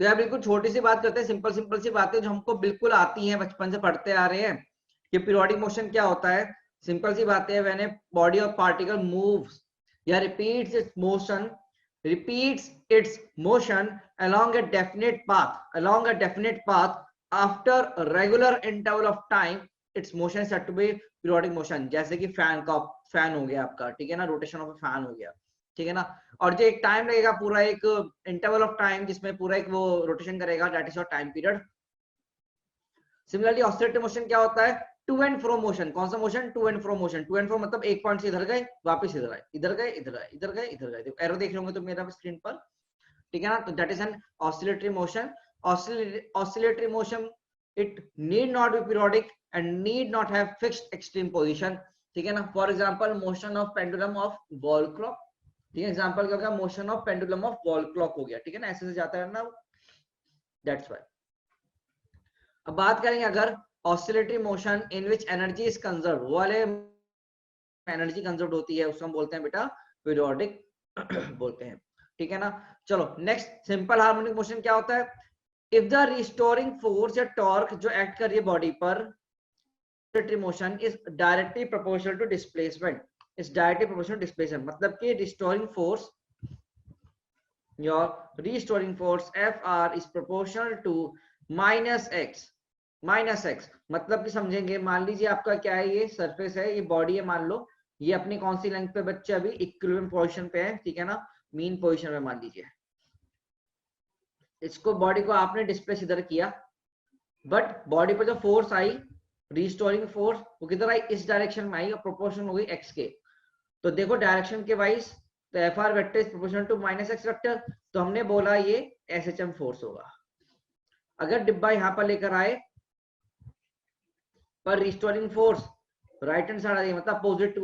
तो यार बिल्कुल छोटी सी बात करते हैं, सिंपल सिंपल सी बातें जो हमको बिल्कुल आती हैं, बचपन से पढ़ते आ रहे हैं कि पीरियोडिक मोशन क्या होता है। सिंपल सी बात है, when a body of particle moves या repeats its motion along a definite path after a regular interval of time, its motion is said to be periodic motion। जैसे कि फैन हो गया आपका, ठीक है ना, रोटेशन ऑफ फैन हो गया, ठीक है ना। और जो एक टाइम लगेगा, पूरा एक इंटरवल ऑफ टाइम जिसमें पूरा एक वो रोटेशन करेगा, that is your time period. Similarly oscillatory motion क्या होता है, टू एंड फ्रो मोशन। कौन सा motion, to and fro motion. To and fro मतलब एक पॉइंट से इधर गए वापस इधर आए, इधर गए इधर आए, इधर गए इधर गए। एरो देख रहे होंगे तो मेरा स्क्रीन पर, ठीक है ना। तो that is an oscillatory motion. Oscillatory motion it need not be periodic and need not have fixed extreme position, ठीक है ना। For example motion of pendulum of wall clock, ठीक है। एग्जांपल क्या हो गया, motion of pendulum of wall clock हो गया, ठीक है ना, ऐसे से जाता है ना, दैट्स व्हाई। अब बात करेंगे अगर oscillatory motion in which energy is conserve, वो वाले एनर्जी कंजर्व होती है, उसको हम बोलते हैं बेटा पीरियोडिक बोलते हैं, ठीक है ना। चलो नेक्स्ट, सिंपल हार्मोनिक मोशन क्या होता है, इफ द रिस्टोरिंग फोर्स या टॉर्क जो एक्ट कर रही है बॉडी पर, oscillatory motion is directly proportional to displacement, is directly proportional to displacement. मतलब कि restoring force, your restoring force Fr is proportional to minus x। मतलब कि समझेंगे, मान लीजिए आपका क्या है, ये सरफेस है, ये बॉडी है, मान लो ये अपनी कौन सी लेंथ पे बच्चे अभी इक्विलिब्रियम पोजीशन पे है, ठीक है ना, मीन पोजीशन में मान लीजिए। इसको बॉडी को आपने डिस्प्लेस इधर किया, बट बॉडी पर जो फोर्स आई, रिस्टोरिंग फोर्स, वो किधर आई, इस डायरेक्शन में आई और प्रोपोर्शन हो गई एक्स के। तो देखो डायरेक्शन के वाइज, तो F R vector is proportional to minus X vector, तो हमने बोला ये एसएचएम फोर्स होगा। अगर डिब्बा यहां पर लेकर आए पर restoring force right hand side आ रही है, मतलब अपोजिट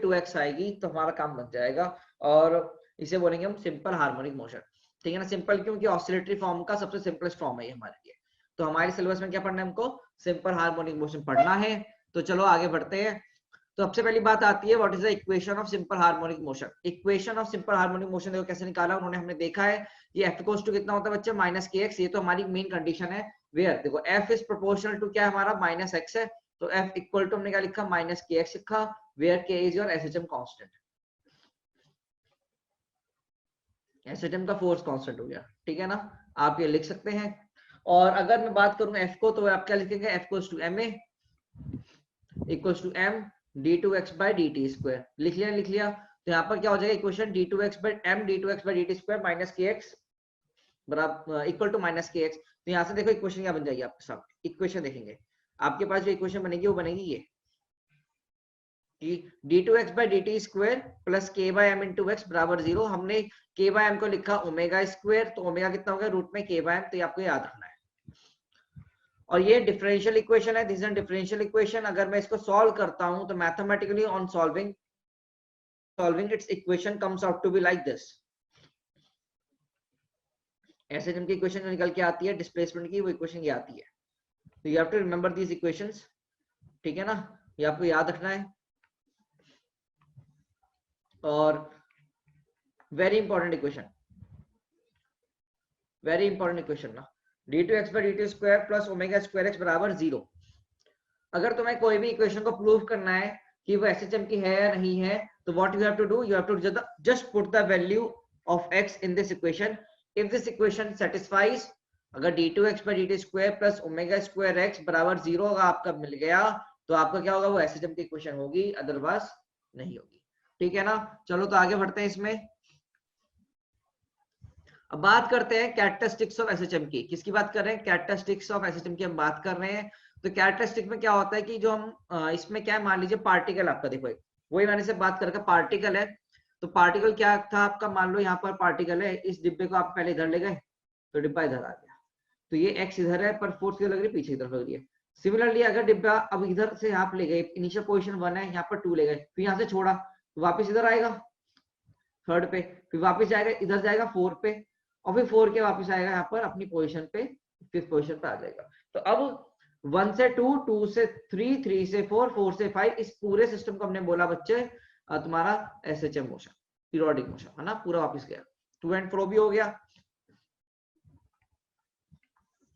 टू एक्स आएगी, तो हमारा काम बन जाएगा और इसे बोलेंगे हम सिंपल हार्मोनिक मोशन, ठीक है ना। सिंपल क्योंकि ऑसिलेटरी फॉर्म का सबसे सिंपलेस्ट फॉर्म है ये हमारे लिए। तो हमारे सिलेबस में क्या पढ़ना है, हमको सिंपल हार्मोनिक मोशन पढ़ना है। तो चलो आगे बढ़ते हैं। तो सबसे पहली बात आती है, what is the equation of simple harmonic motion. Equation of simple harmonic motion देखो कैसे निकाला उन्होंने, हमने देखा है ये एफ इक्वल्स टू कितना होता है बच्चे, माइनस के एक्स। ये तो हमारी मेन कंडीशन है, वेयर देखो एफ इज प्रोपोर्शनल टू क्या है हमारा, माइनस एक्स है, तो एफ इक्वल टू हमने क्या लिखा, माइनस के एक्स लिखा, वेयर के is your SHM constant, SHM का फोर्स कांस्टेंट हो गया, ठीक है ना, आप ये लिख सकते हैं। और अगर मैं बात करूं एफ को, तो आप क्या लिखेंगे, F equals to M A equals to M d2x by dt square, लिख लिया। तो यहाँ पर क्या हो जाएगा equation, d2x by m d2x by dt square minus K X बराबर equal to minus K X. तो यहाँ से देखो इक्वेशन क्या बन जाएगी आपके साथ, इक्वेशन देखेंगे आपके पास जो इक्वेशन बनेगी वो बनेगी ये कि d2x by dt square plus k by m into x बराबर 0। हमने k by m को लिखा ओमेगा स्क्वायर, तो ओमेगा कितना हो गया, रूट में k by m, तो ये आपको याद रखना है। और ये डिफरेंशियल इक्वेशन है, दिस इज डिफरेंशियल इक्वेशन। अगर मैं इसको सॉल्व करता हूं तो mathematically on solving its equation comes out to be like this। ऐसे जिनकी इक्वेशन निकल के आती है डिस्प्लेसमेंट की, वो इक्वेशन ये आती है। तो you have to remember these equations, ठीक है ना, ये आपको याद रखना है। और वेरी इंपॉर्टेंट इक्वेशन ना, d2x by dt square plus omega square x बराबर 0। अगर तुम्हें कोई भी इक्वेशन को प्रूव करना है कि वो एसएचएम की है या नहीं है, तो what you have to do, you have to just put the value of x in this equation. If this equation satisfies, अगर d2x by dt square plus omega square x बराबर 0 होगा आपका मिल गया, तो आपका क्या होगा, वो एसएचएम की इक्वेशन होगी, अदरवाइज नहीं होगी, ठीक है ना। चलो तो आगे बढ़ते हैं इसमें। अब बात करते हैं कैरेक्टरिस्टिक्स ऑफ एसएचएम की। किसकी बात कर रहे हैं, कैरेक्टरिस्टिक्स ऑफ एसएचएम की हम बात कर रहे हैं। तो कैरेक्टरिस्टिक में क्या होता है कि जो हम इसमें क्या है, मान लीजिए पार्टिकल आपका, देखो वही मैंने से बात करके पार्टिकल है। तो पार्टिकल क्या था आपका, मान लो यहाँ पर पार्टिकल है, इस डिब्बे को आप पहले इधर ले गए तो डिब्बा इधर आ गया, तो ये एक्स इधर है पर फोर्स किधर लग रही है, पीछे की तरफ लग रही है। सिमिलरली अगर डिब्बा अब इधर से आप ले गए, इनिशियल पोजिशन 1 है, यहाँ पर 2 ले गए, फिर यहाँ से छोड़ा तो वापिस इधर आएगा 3rd पे, फिर वापिस जाएगा इधर जाएगा 4 पे, और फिर 4 के वापस आएगा यहाँ पर अपनी पोजीशन पे 5th पोजीशन पे आ जाएगा। तो अब 1 से 2, 2 से 3, 3 से 4, 4 से 5, इस पूरे सिस्टम को हमने बोला बच्चे तुम्हारा एसएचएम मोशन, पीरियोडिक मोशन है ना, पूरा वापस गया, टू एंड फ्रो भी हो गया।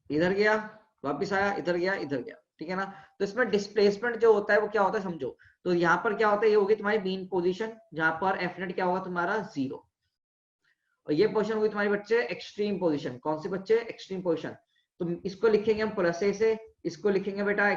इधर गया, वापिस आया, इधर गया, इधर गया, ठीक है ना। तो इसमें डिस्प्लेसमेंट जो होता है वो क्या होता है समझो। तो यहाँ पर क्या होता है, ये होगी तुम्हारी मीन पोजीशन, जहां पर एफ नेट क्या होगा तुम्हारा 0, और ये पोजीशन होगी तुम्हारे बच्चे एक्सट्रीम पोजीशन। कौन से बच्चे, एक्सट्रीम पोजीशन। तो इसको लिखेंगे हम प्लस ए से, इसको लिखेंगे बेटा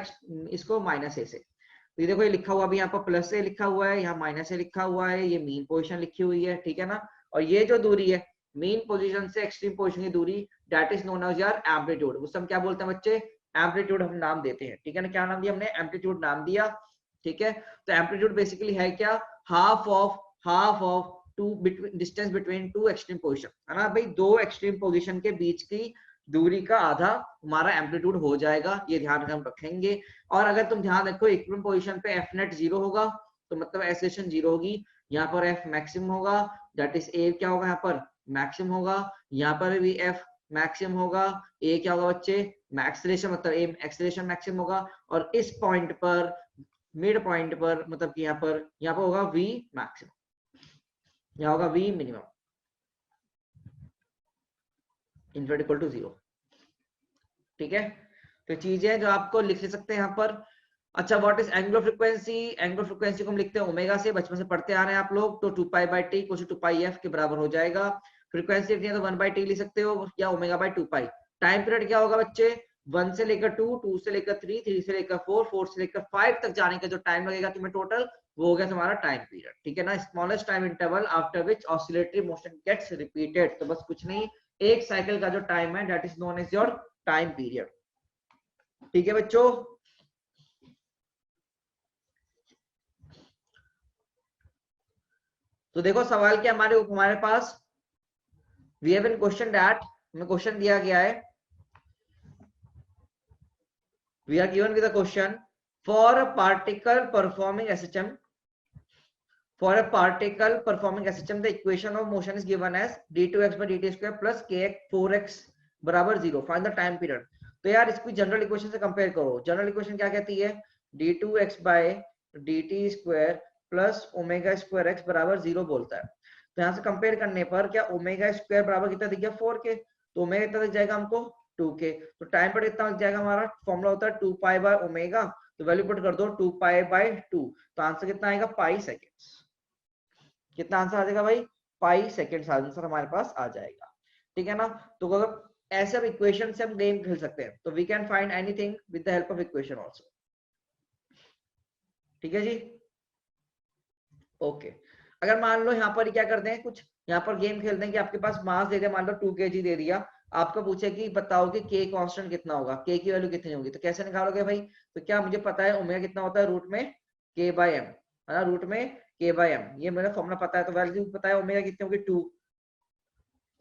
इसको माइनस ए से। तो ये देखो ये लिखा हुआ अभी यहाँ पर प्लस ए लिखा हुआ है, यहाँ माइनस ए लिखा हुआ है, ये मीन पोजीशन लिखी हुई है, ठीक है ना। और ये जो दूरी है मीन पोजीशन से एक्सट्रीम पोजीशन की दूरी, दैट इज नोन एज यार एम्पलीट्यूड। उससे हम क्या बोलते हैं बच्चे, एम्पलीट्यूड हम नाम देते हैं, ठीक है ना। क्या नाम दिया हमने, एम्पलीट्यूड नाम दिया, ठीक है। तो एम्पलीट्यूड बेसिकली है क्या, half of two distance between two extreme position, है ना भाई। दो एक्सट्रीम पोजीशन के बीच की दूरी का आधा हमारा एम्पलीट्यूड हो जाएगा, ये ध्यान हम रखेंगे। और अगर तुम ध्यान रखो इक्विलिब्रियम पोजीशन पे एफ नेट 0 होगा, तो मतलब एक्सेलरेशन 0 होगी। यहाँ पर एफ मैक्सिमम होगा, दैट इज ए क्या होगा, यहाँ पर मैक्सिमम होगा। यहाँ पर भी एफ मैक्सिमम होगा, ए क्या होगा बच्चे, एक्सेलरेशन, मतलब ए एक्सेलरेशन मैक्सिमम होगा। और इस पॉइंट पर, मिड पॉइंट पर, मतलब कि यहाँ पर होगा वी मैक्सिमम, यहाँ होगा V minimum, invert equal to 0, ठीक है। तो चीजें जो आपको लिख सकते हैं यहाँ पर। अच्छा, what is angular frequency, angular frequency को हम लिखते हैं ओमेगा से, बचपन से पढ़ते आ रहे हैं आप लोग। तो 2π/t कुछ 2πf के बराबर हो जाएगा। फ्रीक्वेंसी लिखनी है तो 1/t लिख सकते हो, या ओमेगा/2π। टाइम पीरियड क्या होगा बच्चे, 1 से लेकर 2, 2 से लेकर 3, 3 से लेकर 4, 4 से लेकर 5 तक जाने का जो टाइम लगेगा तुम्हें टोटल, वो हो गया तुम्हारा टाइम पीरियड, ठीक है ना। Smallest time interval after which oscillatory motion gets repeated. तो बस कुछ नहीं, एक साइकिल का जो टाइम है that is known as your time period, ठीक है बच्चों। तो देखो सवाल क्या हमारे पास, we have been question that, हमें क्वेश्चन दिया गया है, we are given with a question for a particle performing SHM, for a particle performing SHM the equation of motion is given as d2x by dt square plus kx 4x बराबर 0, find the time period. तो यार इसको general equation से compare करो। General equation क्या कहती है, d2x by dt square plus omega square x बराबर 0 बोलता है। तो यहाँ से कंपेयर करने पर क्या ओमेगा स्क्वायर बराबर कितना दिख गया 4k, तो ओमेगा कितना दिख जाएगा हमको 2k। तो टाइम पीरियड कितना दिख जाएगा, हमारा फॉर्मूला होता है 2π/ओमेगा, तो वैल्यू पुट कर दो 2π/2, तो आंसर कितना आएगा पाई सेकेंड्स। कितना आंसर आ जाएगा भाई, पाई सेकेंड्स आंसर हमारे पास आ जाएगा, ठीक है ना। तो अगर ऐसे इक्वेशन से हम गेम खेल सकते हैं, तो we can find anything with the help of equation also, ठीक है जी। ओके, अगर मान लो यहाँ पर क्या करते हैं, कुछ यहाँ पर गेम खेलते हैं कि आपके पास मास दे दिया, मान लो 2 kg दे दिया, आपको पूछे कि बताओ कि k कांस्टेंट कितना होगा, k की वैल्यू कितनी होगी, तो कैसे निकालोगे भाई। तो क्या मुझे पता है ओमेगा कितना होता है रूट में k/m, है ना, रूट में k/m, ये मेरा फॉर्मूला पता है। तो वैल्यू पता है ओमेगा कितनी होगी 2,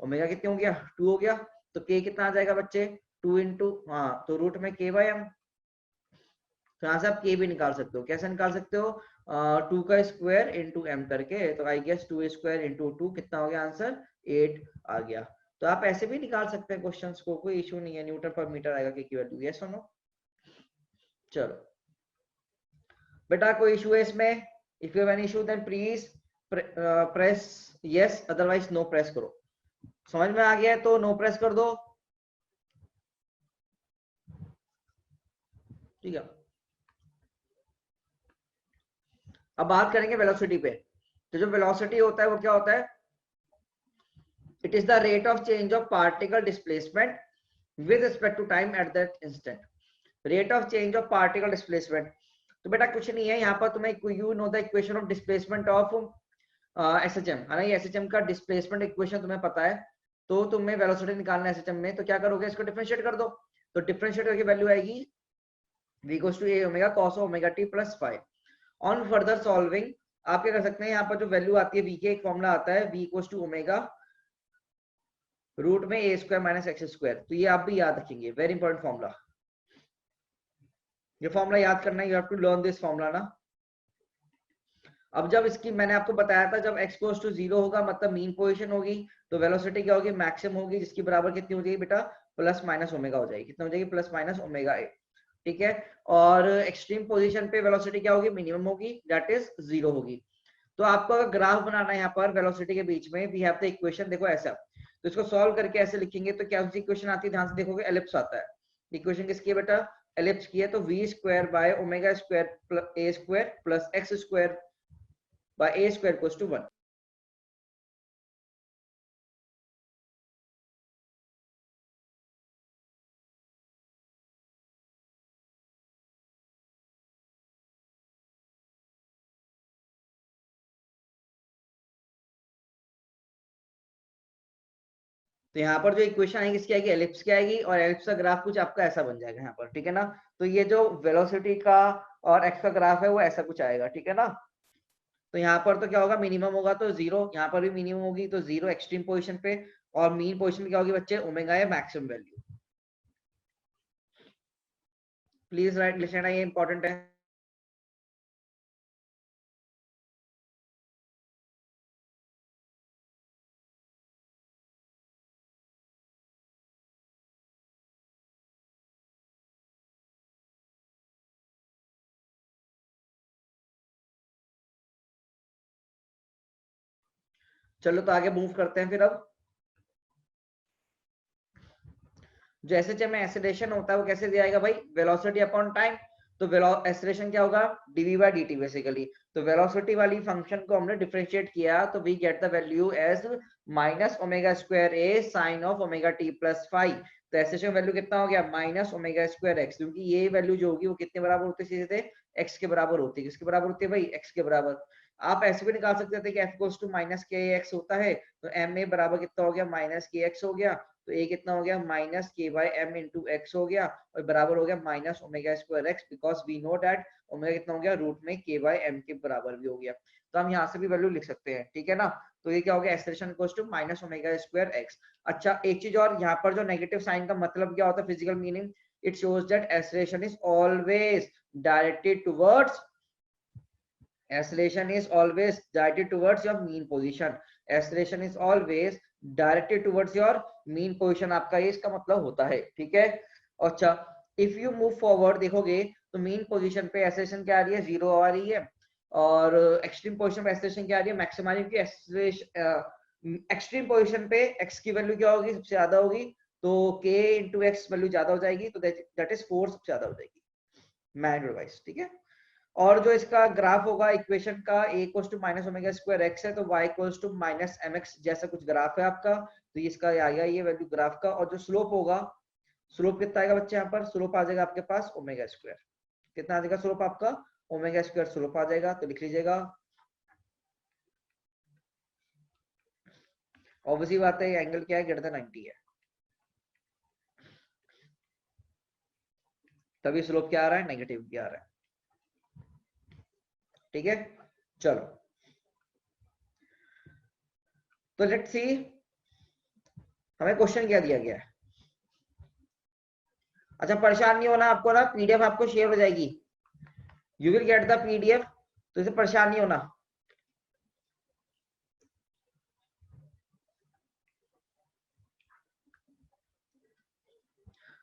ओमेगा कितनी हो गया 2 हो गया। तो k कितना आ जाएगा बच्चे 2 इंटू, हाँ तो रूट में k/m। तो यहाँ से आप k भी निकाल सकते हो, कैसे निकाल सकते हो, 2 का स्क्वायर इंटू m करके। तो आई गेस 2 स्क्वायर इंटू 2 कितना हो गया आंसर 8 आ गया। तो आप ऐसे भी निकाल सकते हैं क्वेश्चंस को, कोई इशू नहीं है, न्यूटन पर मीटर आएगा k की वैल्यू, यस और नो। चलो बेटा कोई इशू है इसमें, if you have any issue then please press yes, otherwise no press करो। समझ में आ गया है तो नो प्रेस कर दो, ठीक है। अब बात करेंगे वेलोसिटी पे। तो जो वेलोसिटी होता है वो क्या होता है, it is the rate of change of particle displacement with respect to time at that instant, rate of change of particle displacement. तो बेटा कुछ नहीं है, यहाँ पर तुम्हें you know the equation of displacement of SHM, है ना। ये एसएचएम का डिस्प्लेसमेंट इक्वेशन तुम्हें पता है, तो तुम्हें वेलोसिटी निकालना है एसएचएम में, तो क्या करोगे, इसको डिफरेंशिएट कर दो। तो डिफरेंशिएट करके वैल्यू आएगी v equals to a omega cos omega t plus 5। On further solving आप क्या कर सकते हैं, यहाँ पर जो वैल्यू आती है v के, एक फॉर्मूला आता है v equals to omega root में a square minus x square. तो ये आप भी याद रखेंगे, वेरी इंपॉर्टेंट फॉर्मूला, ये फॉर्मूला याद करना है, you have to learn this formula ना। अब जब इसकी मैंने आपको बताया था, जब x गोस टू 0 होगा मतलब मीन पोजीशन होगी, तो वेलोसिटी क्या होगी, मैक्सिमम होगी, जिसकी बराबर कितनी हो जाएगी बेटा, प्लस माइनस ओमेगा हो जाएगी। कितना हो जाएगी, प्लस माइनस ओमेगा ए, ठीक है। और एक्सट्रीम पोजीशन पे वेलोसिटी क्या होगी, मिनिमम होगी, दैट इज 0 होगी। तो आपको अगर ग्राफ बनाना है यहाँ पर वेलोसिटी के बीच में, वी हैव द इक्वेशन, देखो ऐसा, तो इसको सॉल्व करके ऐसे लिखेंगे तो क्या इक्वेशन आती है, ध्यान से देखोगे एलिप्स आता है। इक्वेशन किसकी है बेटा, एलिप्स की है, तो V square by omega square A square plus X square by A square equals to 1। तो यहाँ पर जो इक्वेशन आएगी किसकी आएगी, एलिप्स की आएगी, और एलिप्स का ग्राफ कुछ आपका ऐसा बन जाएगा यहाँ पर, ठीक है ना। तो ये जो वेलोसिटी का और एक्स का ग्राफ है वो ऐसा कुछ आएगा, ठीक है ना। तो यहाँ पर तो क्या होगा, मिनिमम होगा तो जीरो, यहाँ पर भी मिनिमम होगी तो जीरो एक्सट्रीम पोजीशन पे, और मीन पोजीशन क्या होगी बच्चे, ओमेगा या maximum value. Please right listen, ये इंपॉर्टेंट है। चलो तो आगे मूव करते हैं फिर। अब जो एसएचएम में एक्सेलरेशन होता है वो कैसे दिया जाएगा भाई, वेलोसिटी अपॉन टाइम। तो एक्सेलरेशन क्या होगा, डीवी बाय डीटी बेसिकली। तो वेलोसिटी वाली फंक्शन को हमने डिफरेंशिएट किया तो we get the value as minus omega square A sine of omega T plus 5। तो एक्सेलरेशन वैल्यू कितना हो गया, माइनस ओमेगा स्क्वायर एक्स, क्योंकि ये वैल्यू जो होगी वो कितने बराबर होती है, सीधे एक्स के बराबर होती है। किसके बराबर होती है भाई, एक्स के बराबर। आप ऐसे भी निकाल सकते थे कि F goes to minus K x होता है, तो एम ए बराबर कितना हो गया, माइनस के एक्स हो गया। तो ए कितना हो गया, माइनस के बाई एम इंटू एक्स हो गया, और बराबर हो गया minus omega square X, because we know that omega कितना हो गया, रूट में के बाई एम के बराबर भी हो गया। तो हम यहाँ से भी वैल्यू लिख सकते हैं, ठीक है ना। तो ये क्या हो गया, acceleration equals to minus omega square X. अच्छा एक चीज और, यहाँ पर जो नेगेटिव साइन का मतलब क्या होता है, physical meaning, it shows that acceleration is always directed towards, acceleration is always directed towards your mean position, acceleration is always directed towards your mean position, आपका ये इसका मतलब होता है, ठीक है। अच्छा इफ यू मूव फॉरवर्ड देखोगे तो मीन पोजीशन पे एक्सेलरेशन क्या आ रही है, जीरो आ रही है, और एक्सट्रीम पोजीशन पे एक्सेलरेशन क्या आ रही है, मैक्सिमम आ रही है, क्योंकि एक्सट्रीम पोजीशन पे एक्स की वैल्यू क्या होगी, सबसे ज्यादा होगी, तो k इंटू एक्स वैल्यू ज्यादा हो जाएगी, तो दैट इज 4 सबसे ज्यादा हो जाएगी मैनुअल वाइज, ठीक है। और जो इसका ग्राफ होगा इक्वेशन का, a equals to minus omega square X है, तो y equals to minus M X जैसा कुछ ग्राफ है आपका, तो इसका आ गया ये वैल्यू ग्राफ का। और जो स्लोप होगा, स्लोप कितना आएगा बच्चे, यहाँ पर स्लोप आ जाएगा आपके पास ओमेगा स्क्वायर, कितना आ जाएगा स्लोप आपका, ओमेगा स्क्वायर स्लोप आ जाएगा, तो लिख लीजिएगा। ऑब्वियसली बात है, एंगल क्या है, ग्रेटर देन 90 है, तभी स्लोप क्या आ रहा है, नेगेटिव क्या आ रहा है, ठीक है। चलो तो लेट्स सी हमें क्वेश्चन क्या दिया गया है। अच्छा परेशान नहीं होना आपको ना, पीडीएफ आपको शेयर हो जाएगी, you will get the PDF, तो इसे परेशान नहीं होना।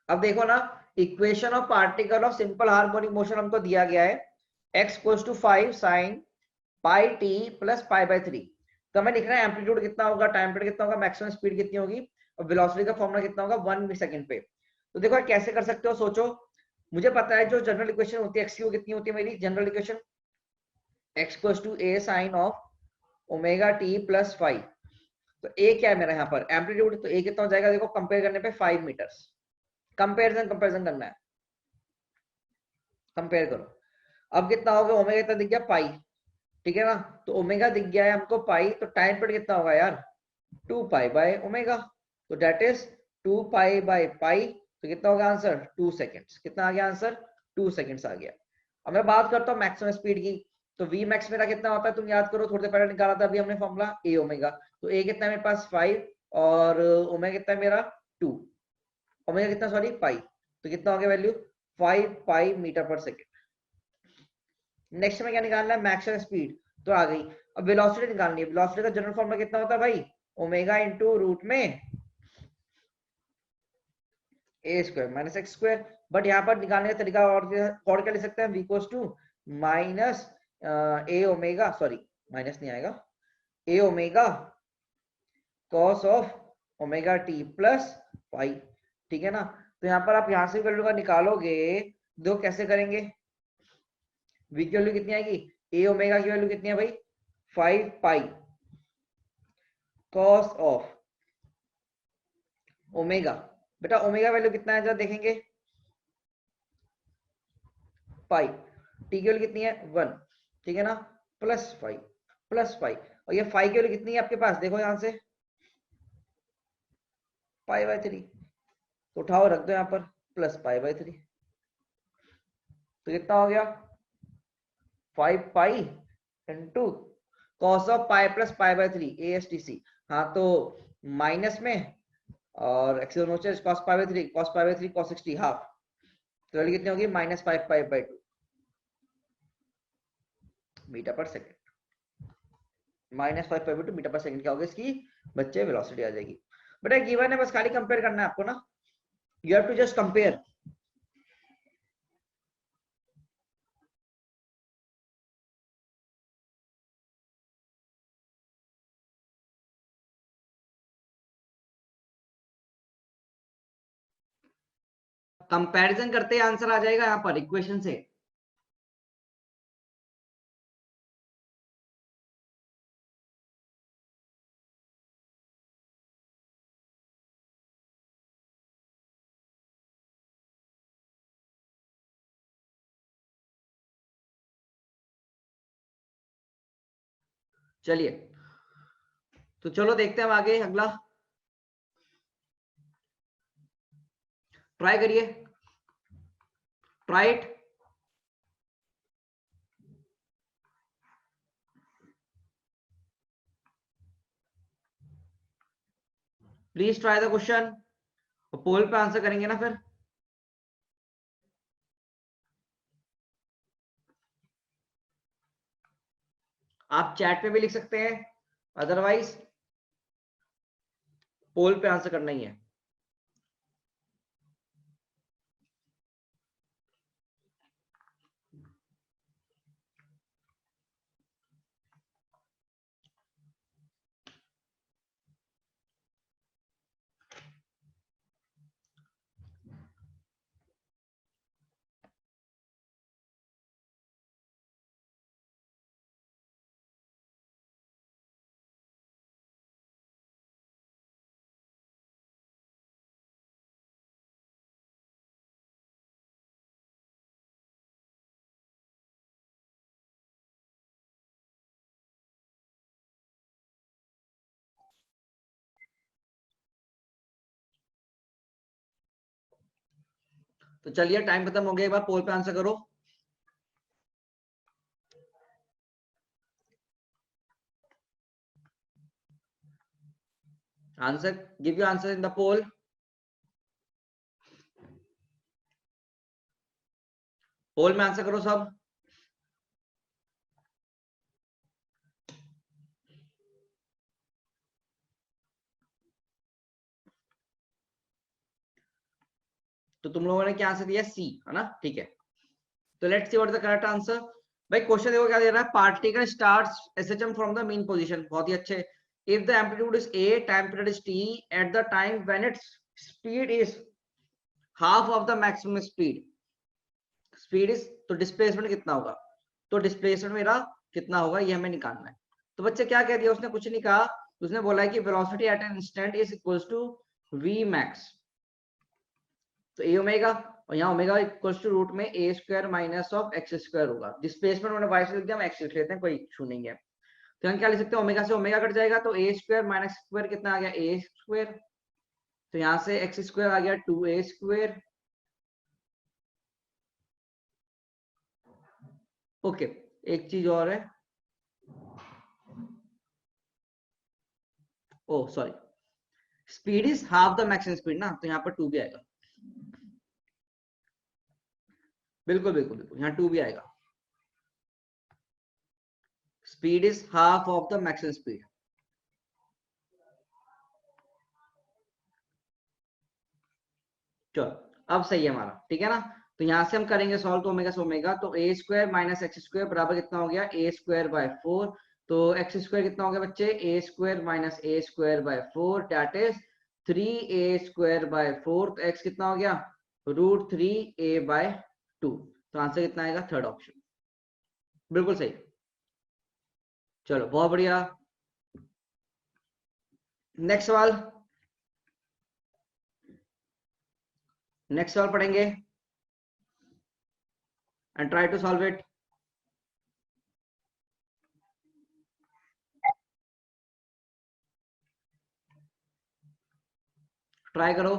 अब देखो ना, equation of particle of simple harmonic motion हमको दिया गया है, x equals to 5 sin pi t plus pi by 3। तो हमें लिखना है एम्पलीट्यूड कितना होगा, टाइम पीरियड कितना होगा, मैक्सिमम स्पीड कितनी होगी, और वेलोसिटी का फॉर्मूला कितना होगा 1 सेकंड पे। तो देखो कैसे कर सकते हो, सोचो। मुझे पता है जो जनरल इक्वेशन होती है x की, वो कितनी होती है मेरी general equation, x equals to a sin of omega T plus 5। तो a क्या है मेरा यहाँ पर एम्पलीट्यूड, तो a कितना हो जाएगा, देखो कंपेयर करने पे 5 मीटर्स, कंपेरिजन करना है, कंपेयर करो। अब कितना होगा, ओमेगा कितना दिख गया, पाई, ठीक है ना। तो ओमेगा दिख गया है हमको पाई, तो टाइम पीरियड कितना होगा यार, 2 पाई बाय ओमेगा, तो that is 2 pi by pi, तो कितना होगा आंसर, 2 सेकंड्स। कितना आ गया आंसर, 2 सेकंड्स आ गया। अब मैं बात करता हूँ मैक्सिमम स्पीड की, तो वी मैक्स मेरा कितना होता है, तुम याद करो, थोड़ी देर पहले निकाला था अभी हमने फॉर्मूला, ए ओमेगा। तो ए कितना है मेरे पास 5, और ओमेगा कितना है मेरा 2, ओमेगा कितना सॉरी पाई, तो कितना हो गया वैल्यू 5 पाई मीटर पर सेकंड। नेक्स्ट में क्या निकालना है, मैक्सिमम स्पीड, तो आ गई। अब वेलोसिटी निकालनी है, वेलोसिटी का जनरल फॉर्मूला कितना होता है भाई, ओमेगा इंटू रूट में a square minus x square. But यहाँ पर निकालने का तरीका और क्या लिख सकते हैं, v equals to minus a omega, sorry minus नहीं आएगा, a omega cos of omega T plus pi, ठीक है ना। तो यहाँ पर आप यहाँ से वैल्यू का निकालोगे, दो कैसे करेंगे, v की वैल्यू कितनी आएगी, a ओमेगा की वैल्यू कितनी है भाई 5 पाई कॉस ऑफ ओमेगा। बेटा ओमेगा वैल्यू कितना है जरा देखेंगे, पाई, टी की वैल्यू कितनी है 1, ठीक है ना, +5 और ये 5 की वैल्यू कितनी है आपके पास, देखो यहां से π/3, तो उठाओ रख दो यहाँ पर +π/3, तो कितना हो गया 5 pi into cos of pi plus π/3 ASTC। हाँ तो माइनस में और एक्सिलोनोचर cos π/3 cos 60 हाफ, तो वैल्यू कितनी होगी -5π/2 मीटर पर सेकंड, -5π/2 मीटर पर सेकंड क्या होगा इसकी बच्चे वेलोसिटी आ जाएगी। बेटा गिवन है, बस खाली कंपेयर करना है आपको ना, you have to just compare. Comparison करते आंसर आ जाएगा यहाँ पर इक्वेशन से। चलिए तो चलो देखते हैं हम आगे, अगला ट्राई करिए, try it. Please try the question, poll पे आंसर करेंगे ना फिर। आप चैट पे भी लिख सकते हैं, अदरवाइज पोल पे आंसर करना ही है। तो चलिए टाइम खत्म हो गया, एक बार पोल पे आंसर करो। Answer, give you answer in the poll. Poll में आंसर करो सब। तो तुम लोगों ने क्या आंसर दिया, सी है ना, ठीक है। तो let's see what is the correct answer. भाई क्वेश्चन देखो क्या दे रहा है, particle starts SHM from the mean position, बहुत ही अच्छे। If the amplitude is a, time period is t, at the time when its speed is half of the maximum speed, speed is, तो displacement कितना होगा, तो displacement मेरा कितना होगा ये हमें निकालना है। तो बच्चे क्या कह दिया उसने, कुछ नहीं कहा, उसने बोला है कि velocity at an instant is equals to v max, तो ए ओमेगा, और यहाँ ओमेगा इक्वल्स टू रूट में a square minus of x square होगा। डिस्प्लेसमेंट मैंने वाई से लिख दिया, हम एक्स लिख लेते हैं, कोई इशू नहीं है। तो हम क्या लिख सकते हैं, ओमेगा से ओमेगा कट जाएगा, तो ए स्क्वायर माइनस स्क्वायर कितना आ गया, ए स्क्वायर, तो यहाँ से एक्स स्क्वायर आ गया 2a स्क्वायर। ओके, एक चीज और है, oh sorry, speed is half the maximum speed ना, तो यहाँ पर 2 भी आएगा, बिल्कुल बिल्कुल बिल्कुल, यहाँ 2 भी आएगा, speed is half of the maximum speed. चलो अब सही है हमारा, ठीक है ना। तो यहाँ से हम करेंगे सॉल्व, तो ओमेगा से ओमेगा, तो ए स्क्वायर माइनस एक्स स्क्वायर बराबर कितना हो गया, ए स्क्वायर बाय 4, तो एक्स स्क्वायर कितना हो गया बच्चे, a square minus a square by 4 that is 3a square by 4, तो एक्स कितना हो गया √3a/2। तो आंसर कितना आएगा? थर्ड ऑप्शन, बिल्कुल सही। चलो बहुत बढ़िया। नेक्स्ट सवाल, नेक्स्ट सवाल पढ़ेंगे and try to solve it. Try करो।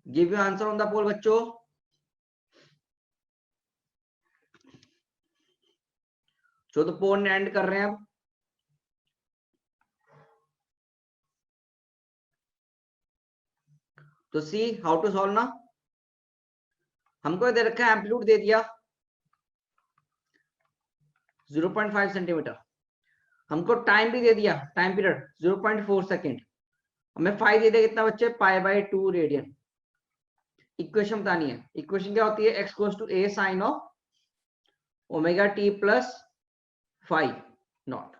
Give you answer on the poll बच्चों। जो तो पोल एंड कर रहे हैं अब। तो सी हाउ टू सॉल्व ना। हमको दे रखा है, एम्पलीट्यूड दे दिया 0.5 सेंटीमीटर, हमको टाइम भी दे दिया, टाइम पीरियड 0.4 सेकेंड, हमें फाइव दे दिया कितना बच्चे? π/2 रेडियन। इक्वेशन बतानी है। इक्वेशन क्या होती है? x goes to a sine of omega T plus 5 naught.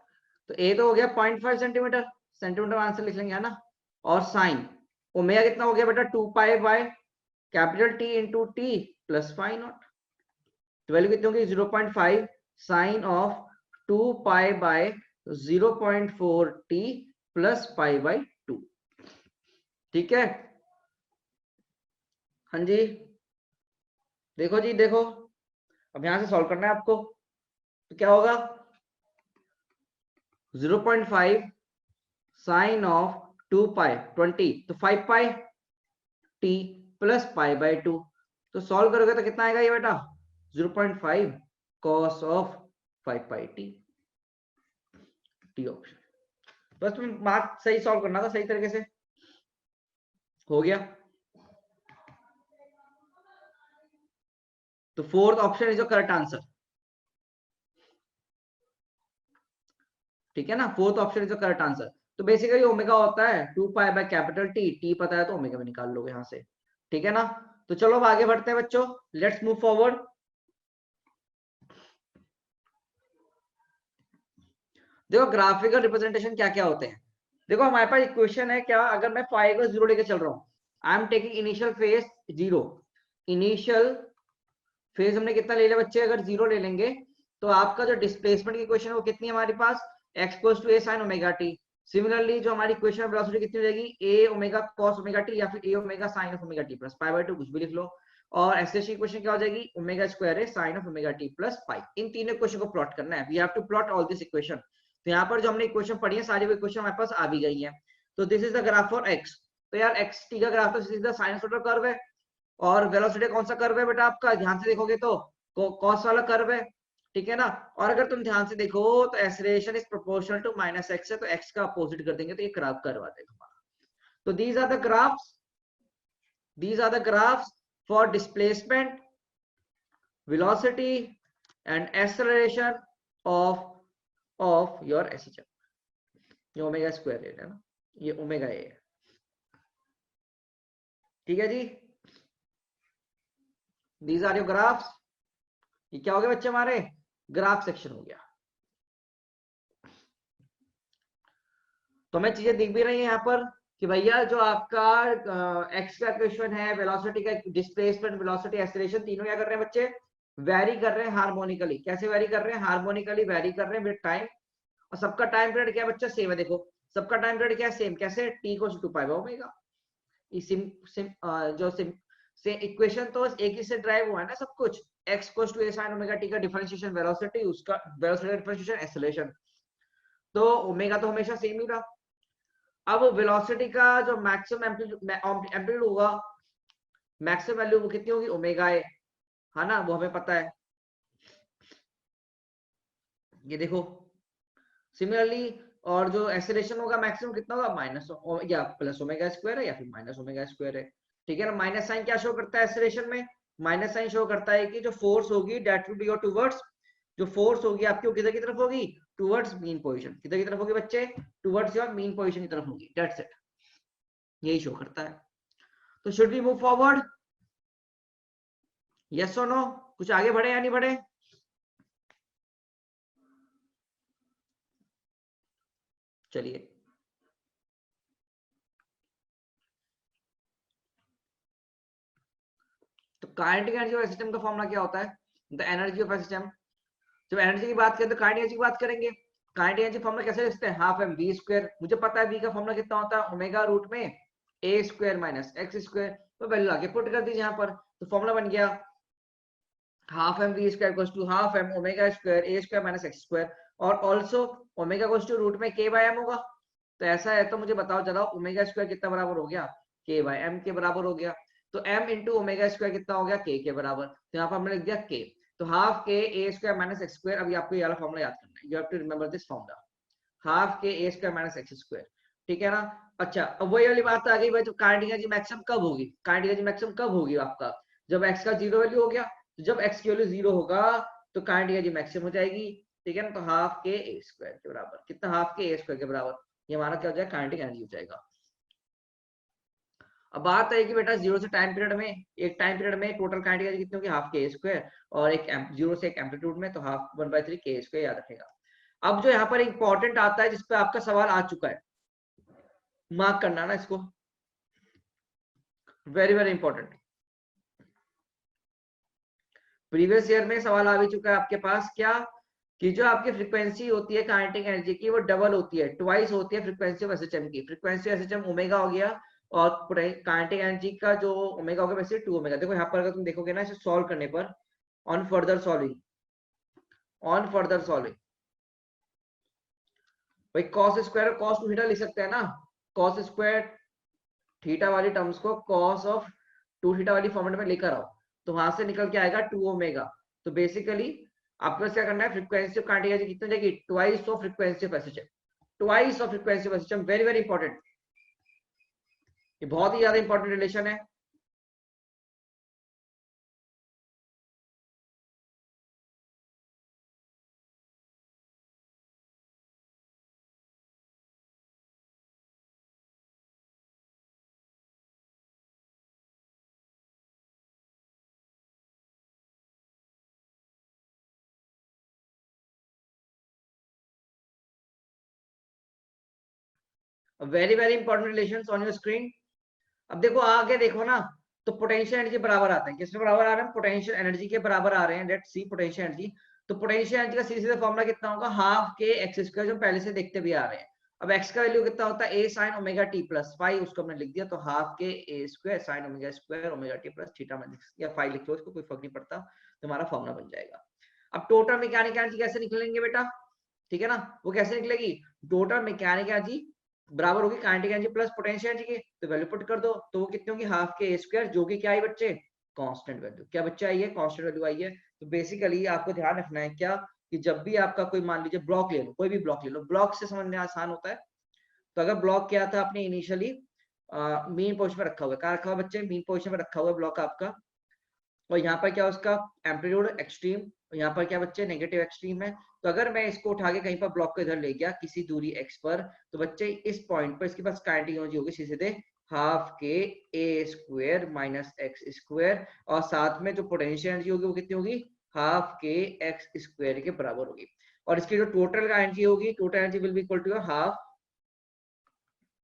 तो a तो हो गया 0.5 सेंटीमीटर, सेंटीमीटर आंसर लिख लेंगे है ना। और साइन ओमेगा कितना हो गया बेटा? 2π capital T into t plus 5 naught. तो वैल्यू कितनी होगी? 0.5 साइन ऑफ 2π/0.4 t प्लस π/2। ठीक है, हाँ जी। देखो जी देखो, अब यहां से सॉल्व करना है आपको। तो क्या होगा? 0.5 साइन ऑफ 2π 20, तो 5π t प्लस π/2। तो सॉल्व करोगे तो कितना आएगा ये बेटा? 0.5 cos of 5π t, t option. बस तुम बात सही सॉल्व करना था, सही तरीके से हो गया। तो fourth option is the correct answer. ठीक है ना, fourth option is the correct answer. तो बेसिकली ओमेगा होता है 2π कैपिटल टी, टी पता है तो ओमेगा भी निकाल लोगे यहां से। ठीक है ना। तो चलो अब आगे बढ़ते हैं बच्चों, लेट्स मूव फॉरवर्ड। देखो ग्राफिकल रिप्रेजेंटेशन क्या क्या होते हैं। देखो हमारे पास इक्वेशन है क्या, अगर मैं फाइव को जीरो लेके चल रहा हूँ, I am taking initial phase zero. Initial phase हमने कितना ले लिया बच्चे? अगर जीरो ले लेंगे तो आपका जो डिस्प्लेसमेंट की इक्वेशन है वो कितनी है हमारे पास? x equals to a sin omega t। Similarly जो हमारी इक्वेशन वेलोसिटी कितनी हो जाएगी? a omega cos omega t या फिर a omega sin of omega t plus π/2, कुछ भी लिख लो। और एक्सेस की इक्वेशन क्या हो जाएगी? ओमेगा स्क्वायर है sin of omega t plus pi. इन तीनों इक्वेशन को प्लॉट करना है, we have to plot all this equation. तो यहाँ पर जो हमने इक्वेशन पढ़ी है सारी वो इक्वेशन हमारे पास आ भी गई है। तो this is the graph for x। तो यार x t का ग्राफ तो सीधा साइनसोइडल कर्व है, और वेलोसिटी कौन सा कर्व है बेटा आपका? ध्यान से देखोगे तो कॉस वाला कर्व है। ठीक है ना। और अगर तुम ध्यान से देखो तो acceleration is proportional to minus x है, तो एक्स का अपोजिट कर देंगे तो ये ग्राफ कर्व आ जाएगा हमारा। तो these are the graphs, these are the graphs for displacement, velocity and acceleration of your SHM। ये ओमेगा स्क्वायर है ना, ये ओमेगा ए है। ठीक है जी, these are your graphs। ये क्या हो गया बच्चे? हमारे ग्राफ सेक्शन हो गया। तो हमें चीजें दिख भी रही है यहाँ पर कि भैया जो आपका एक्स का इक्वेशन है, वेलोसिटी का, डिस्प्लेसमेंट, वेलोसिटी, एक्सेलरेशन, तीनों क्या कर रहे हैं बच्चे? वैरी कर रहे हैं हार्मोनिकली। कैसे वैरी कर रहे हैं? हार्मोनिकली वैरी कर रहे हैं विद टाइम। और सबका टाइम पीरियड क्या है बच्चा? सेम है। देखो सबका टाइम पीरियड क्या है? सेम। कैसे? t को 2π ओमेगा। जो से इक्वेशन तो एक ही से ड्राइव हुआ है ना सब कुछ। x equals to a sin omega t का डिफरेंशिएशन वेलोसिटी, उसका वेलोसिटी का डिफरेंशिएशन एक्सेलरेशन, तो ओमेगा तो हमेशा सेम ही रहा। अब वेलोसिटी का जो मैक्सिमम एम्पलीट्यूड होगा, मैक्सिमम वैल्यू वो कितनी होगी, ओमेगा ए, है ना, वो हमें पता है। ये देखो सिमिलरली, और जो एक्सेलरेशन होगा मैक्सिमम कितना होगा, माइनस या प्लस ओमेगा स्क्वायर है या फिर माइनस ओमेगा स्क्वायर है, ठीक है ना। माइनस साइन क्या शो करता है एक्सेलरेशन में, माइनस साइन शो करता है कि जो फोर्स होगी that will be your towards, जो फोर्स होगी आपकी वो किधर की तरफ होगी, टुवर्ड्स मीन पोजीशन। किधर की तरफ होगी बच्चे, टुवर्ड्स योर मीन पोजीशन की तरफ होगी, दैट्स इट, यही शो करता है। तो should we move forward, yes और नो, कुछ आगे बढ़े या नहीं बढ़े। चलिए, तो काइनेटिक एनर्जी ऑफ सिस्टम का फॉर्मूला क्या होता है, द एनर्जी ऑफ सिस्टम। जब एनर्जी की बात करें तो काइनेटिक एनर्जी की बात करेंगे। काइनेटिक एनर्जी फॉर्मूला कैसे लिखते हैं, हाफ एम वी स्क्वायर, मुझे पता है वी का फॉर्मूला कितना होता है, ओमेगा रूट में a square minus x square, तो वैल्यू आगे पुट कर दीजिए यहाँ पर, तो फॉर्मूला बन गया half m v square equals to half m omega square A square minus x square, और also omega equals to root में के बाय एम होगा। तो ऐसा है तो मुझे बताओ जरा, ओमेगा स्क्वायर कितना बराबर हो गया, के बाय एम के बराबर हो गया। तो m इंटू ओमेगा स्क्वायर कितना हो गया, के बराबर, तो यहाँ पर हमने लिख दिया के। तो half k a square minus x square, अभी आपको ये वाला फॉर्मूला याद करना है, you have to remember this formula, half k a square minus x square, ठीक है ना। अच्छा, अब वही वाली बात आ गई भाई, तो काइनेटिक एनर्जी मैक्सिमम कब होगी, काइनेटिक एनर्जी मैक्सिमम कब होगी आपका, जब x का जीरो वैल्यू हो गया, तो जब x की वैल्यू जीरो होगा तो काइनेटिक एनर्जी मैक्सिमम हो जाएगी, ठीक है ना। तो हाफ के ए स्क्वायर के बराबर कितना, हाफ के ए स्क्वायर के बराबर, ये हमारा क्या हो जाएगा, काइनेटिक एनर्जी हो जाएगा। अब बात है कि बेटा जीरो से टाइम पीरियड में, एक टाइम पीरियड में टोटल काइनेटिक एनर्जी कितनी होगी, हाफ के स्क्वायर, और एक जीरो से एक एम्पलीट्यूड में तो हाफ 1/3 के स्क्वायर, याद रखेगा। अब जो यहाँ पर इंपॉर्टेंट आता है जिसपे आपका सवाल आ चुका है, मार्क करना ना इसको, very very important. Previous year में सवाल आ भी चुका है आपके पास, क्या कि जो आपकी फ्रीक्वेंसी होती है काइनेटिक एनर्जी की वो डबल होती है, ट्वाइस होती है फ्रीक्वेंसी ऑफ एसएचएम की। फ्रीक्वेंसी ऑफ एसएचएम ओमेगा हो गया, और काइनेटिक एनर्जी का जो ओमेगा होगा वैसे 2 ओमेगा। देखो यहाँ पर अगर तुम देखोगे ना इसे सॉल्व करने पर, on further solving, on further solving, भाई कॉस स्क्वायर और कॉस टू थीटा लिख सकते हैं ना, कॉस स्क्वायर थीटा वाली टर्म्स को कॉस ऑफ टू थीटा वाली फॉर्मेट में लेकर आओ, तो वहां से निकल के आएगा 2 ओमेगा। तो बेसिकली आपको क्या करना है, फ्रीक्वेंसी ऑफ काइनेटिक एनर्जी कितनी जाएगी, twice of frequency of SHM, twice of frequency of SHM, very very important, ये बहुत ही ज्यादा इंपॉर्टेंट रिलेशन है। Very very important relations on your screen. अब देखो आगे देखो ना, तो पोटेंशियल एनर्जी बराबर आते हैं, किसमें बराबर आ रहे हैं, पोटेंशियल एनर्जी के बराबर आ रहे हैं। लेट्स सी पोटेंशियल एनर्जी, तो पोटेंशियल एनर्जी का सीधे सीधे फॉर्मूला कितना होगा, हाफ के एक्स स्क्वायर, जो पहले से देखते भी आ रहे हैं। अब एक्स का वैल्यू कितना होता है, a sine omega T plus five, उसको हमने लिख दिया, तो half k a square sine omega square omega T plus theta minus, या फाइव लिख लो, इसको कोई फर्क नहीं पड़ता, तो हमारा फॉर्मूला बन जाएगा। अब टोटल मैकेनिकल एनर्जी कैसे निकलेंगे बेटा, ठीक है ना, वो कैसे निकलेगी, टोटल मैकेनिकल एनर्जी बराबर होगी kinetic energy plus potential energy की, तो वैल्यू पुट कर दो, तो वो कितनी होगी, हाफ के ए स्क्वायर, जो कि क्या है बच्चे, कांस्टेंट वैल्यू, क्या बच्चा आई है, कांस्टेंट वैल्यू आई है। तो बेसिकली आपको ध्यान रखना है क्या, कि जब भी आपका कोई मान लीजिए ब्लॉक ले लो, कोई भी ब्लॉक ले लो, ब्लॉक से समझने आसान होता है। तो अगर ब्लॉक क्या था आपने इनिशियली मीन पोजिशन में रखा हुआ है, कहाँ रखा हुआ बच्चे, मीन पोजिशन में रखा हुआ है ब्लॉक आपका, और यहाँ पर क्या उसका एम्पलीट्यूड एक्सट्रीम, यहाँ पर क्या बच्चे नेगेटिव एक्सट्रीम है। तो अगर मैं इसको उठा के कहीं पर ब्लॉक को इधर ले गया किसी दूरी x पर, तो बच्चे इस पॉइंट पर इसके पास काइनेटिक एनर्जी होगी सीधे half k a square minus x square, और साथ में जो पोटेंशियल एनर्जी होगी वो कितनी होगी, हाफ के एक्स स्क्वायर के बराबर होगी। और इसकी जो टोटल एनर्जी होगी, total energy will be equal to half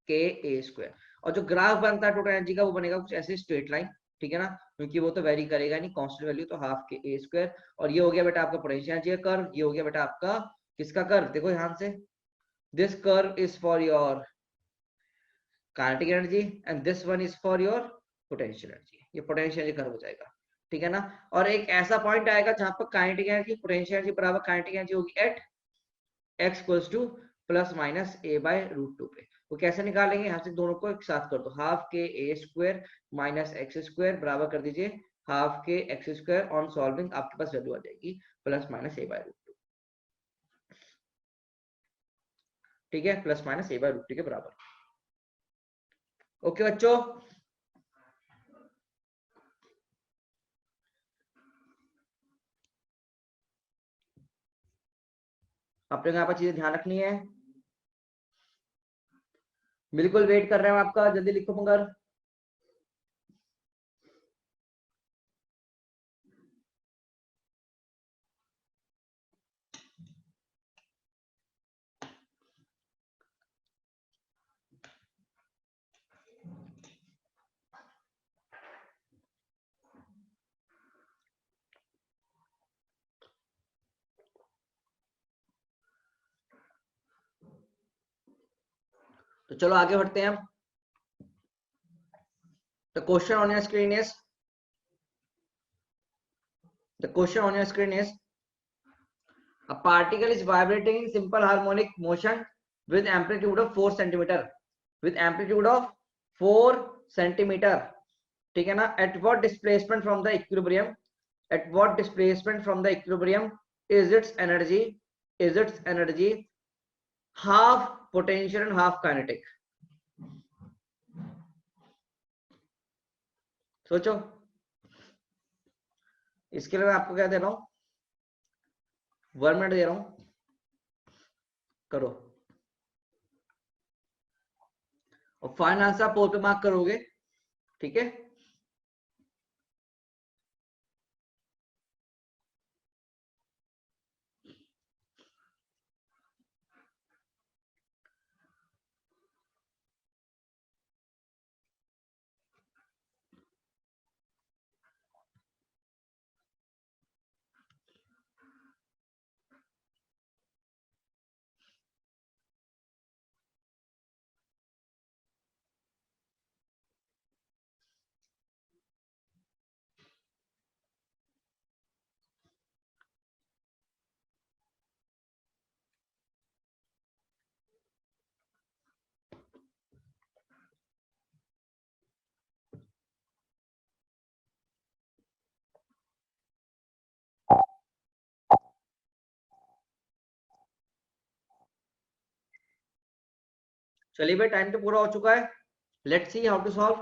k a square. और जो ग्राफ बनता है टोटल एनर्जी का वो बनेगा कुछ ऐसे स्ट्रेट लाइन, ठीक है ना, क्योंकि वो तो वेरी करेगा नहीं, कांस्टेंट वैल्यू, तो हाफ के ए स्क्वायर। और ये हो गया बेटा आपका पोटेंशियल एनर्जी का कर्व, ये हो गया बेटा आपका किसका कर्व, देखो ध्यान से, this curve is for your kinetic energy and this one is for your potential energy, ये पोटेंशियल एनर्जी कर्व हो जाएगा, ठीक है ना। और एक ऐसा पॉइंट आएगा जहां पर काइनेटिक एनर्जी पोटेंशियल एनर्जी बराबर काइनेटिक एनर्जी होगी at x equals to plus minus a by root 2 पे। वो कैसे निकालेंगे, यहाँ से दोनों को एक साथ कर दो, हाफ के a square minus x square बराबर कर दीजिए हाफ के एक्स स्क्वायर, ऑन सॉल्विंग आपके पास वैल्यू आ जाएगी plus minus a by root 2, ठीक है, plus minus a by root 2 के बराबर। ओके बच्चों, अपने यहाँ पर चीजें ध्यान रखनी है, बिल्कुल वेट कर रहे हैं आपका, जल्दी लिखो मगर। तो चलो आगे बढ़ते हैं हम। The question on your screen is a particle is vibrating in simple harmonic motion with amplitude of 4 centimeter, with amplitude of 4 centimeter, ठीक है ना। At what displacement from the equilibrium, at what displacement from the equilibrium is its energy half potential and half kinetic? सोचो, इसके लिए मैं आपको क्या दे रहा हूं, 1 मिनट दे रहा हूं, करो और फाइनल आंसर आप पोल पे मार्क करोगे, ठीक है। चलिए भाई, टाइम तो पूरा हो चुका है, let's see how to solve.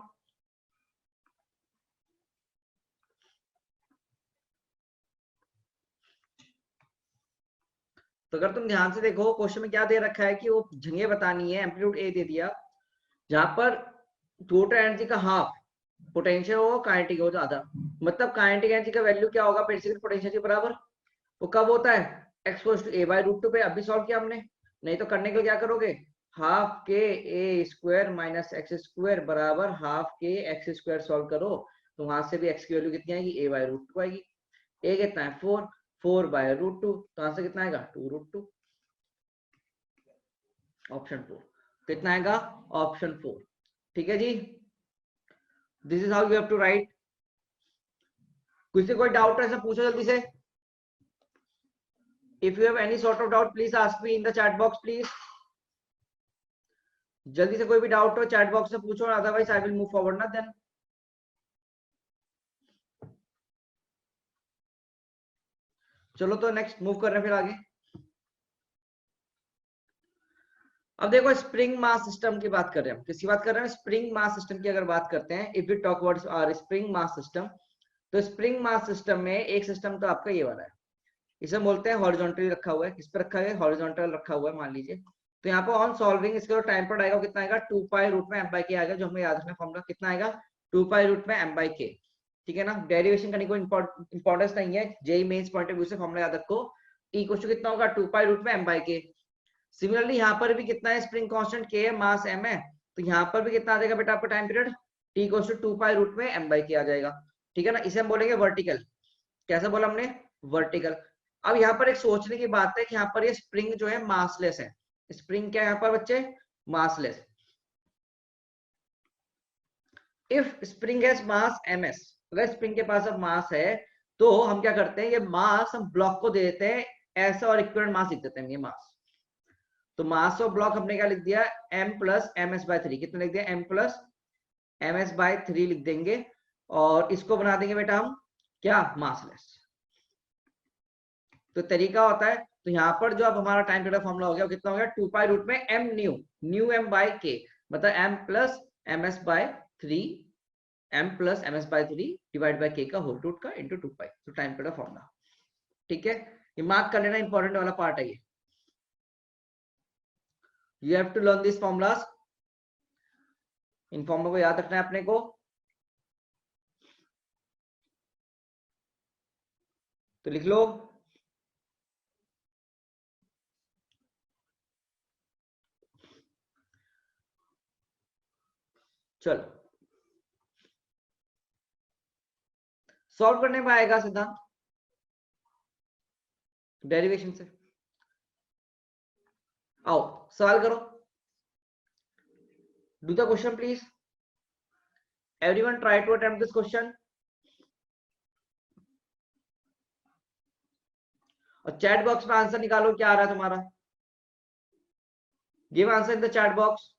तो अगर तुम ध्यान से देखो क्वेश्चन में क्या दे रखा है कि वो जगह बतानी है, एम्पलीट्यूड ए दे दिया जहां पर टोटल एनर्जी का हाफ पोटेंशियल हो, काइनेटिक हो ज्यादा, मतलब काइनेटिक एनर्जी का वैल्यू क्या होगा बेसिकली पोटेंशियल के बराबर। वो कब होता है, x equals to a by root 2 पे। अभी सॉल्व किया हमने, नहीं तो करने के लिए क्या करोगे, हाफ के a square minus x square बराबर हाफ के एक्स स्क्वायर सॉल्व करो, तो वहां से भी x की वैल्यू कितनी आएगी, a बाय रूट 2 आएगी। a कितना है 4, 4 बाय रूट 2, तो आंसर कितना आएगा 2 रूट 2, ऑप्शन 4 कितना आएगा, ऑप्शन 4, ठीक है जी। This is how you have to write. किसी कोई डाउट है ऐसा पूछो जल्दी से। If you have any sort of doubt please ask me in the chat box please. जल्दी से कोई भी डाउट हो चैट बॉक्स से पूछो, otherwise I will move forward ना देन। चलो तो नेक्स्ट मूव कर रहे हैं फिर आगे। अब देखो स्प्रिंग मास सिस्टम की बात कर रहे हैं हम, किसकी बात कर रहे हैं, स्प्रिंग मास सिस्टम की अगर बात करते हैं, if you talk about our spring mass system, तो स्प्रिंग मास सिस्टम में एक सिस्टम तो आपका ये वाला है, इसे बोलते हैं हॉरिजॉन्टली रखा हुआ है। किस पे रखा है, हॉरिजॉन्टल रखा हुआ है मान लीजिए। तो यहाँ पर ऑन सॉल्विंग इसका टाइम पर आएगा कितना आएगा, 2 पाई रूट में m बाई के आएगा, जो हमें याद रखना फॉर्मूला कितना आएगा 2 पाई रूट में m बाई के, ठीक है ना। डेरिवेशन करने को इंपॉर्टेंस नहीं है, JEE Mains point of view से फॉर्मूला याद रखो, E क्वेश्चन कितना होगा 2 पाई रूट में m बाई के। सिमिलरली यहाँ पर भी कितना है, स्प्रिंग कांस्टेंट k है, मास m है, तो यहाँ पर भी कितना आ जाएगा बेटा आपका time period, T equals to 2 pi root में m बाई के आ जाएगा, ठीक है ना। इसे हम बोलेंगे वर्टिकल। कैसा बोला हमने, वर्टिकल। अब यहाँ पर एक सोचने की बात है कि यहाँ पर ये स्प्रिंग जो है मासलेस है। स्प्रिंग क्या है यहाँ पर बच्चे, massless. If spring has mass ms, अगर स्प्रिंग के पास अब मास है तो हम क्या करते हैं, ये मास हम ब्लॉक को दे देते हैं ऐसा और इक्विवेलेंट मास लिख देते हैं ये मास। तो मास ऑफ ब्लॉक हमने क्या लिख दिया, m plus m s by 3, कितना लिख दिया, m plus m s by 3 लिख देंगे और इसको बना देंगे बेटा हम क्या, मासलेस। तो तरीका होता है, तो यहाँ पर जो अब हमारा टाइम पीरियड फॉर्मूला हो गया वो कितना हो गया, 2 पाई रूट में m new, new m by k, मतलब m plus m s by 3, m plus m s by 3 divide by k का होल रूट का इंटू 2 पाई, तो टाइम पीरियड फॉर्मूला। ठीक है, ये मार्क कर लेना, इंपॉर्टेंट वाला पार्ट है ये। You have to learn this formulas, इन फॉर्मूला को याद रखना है अपने को। तो लिख लो, चलो सॉल्व करने में आएगा सिद्धांत, डेरिवेशन से। आओ सवाल करो, do the question please, everyone try to attempt this question. और चैट बॉक्स में आंसर निकालो, क्या आ रहा है तुम्हारा, give answer in the chat box.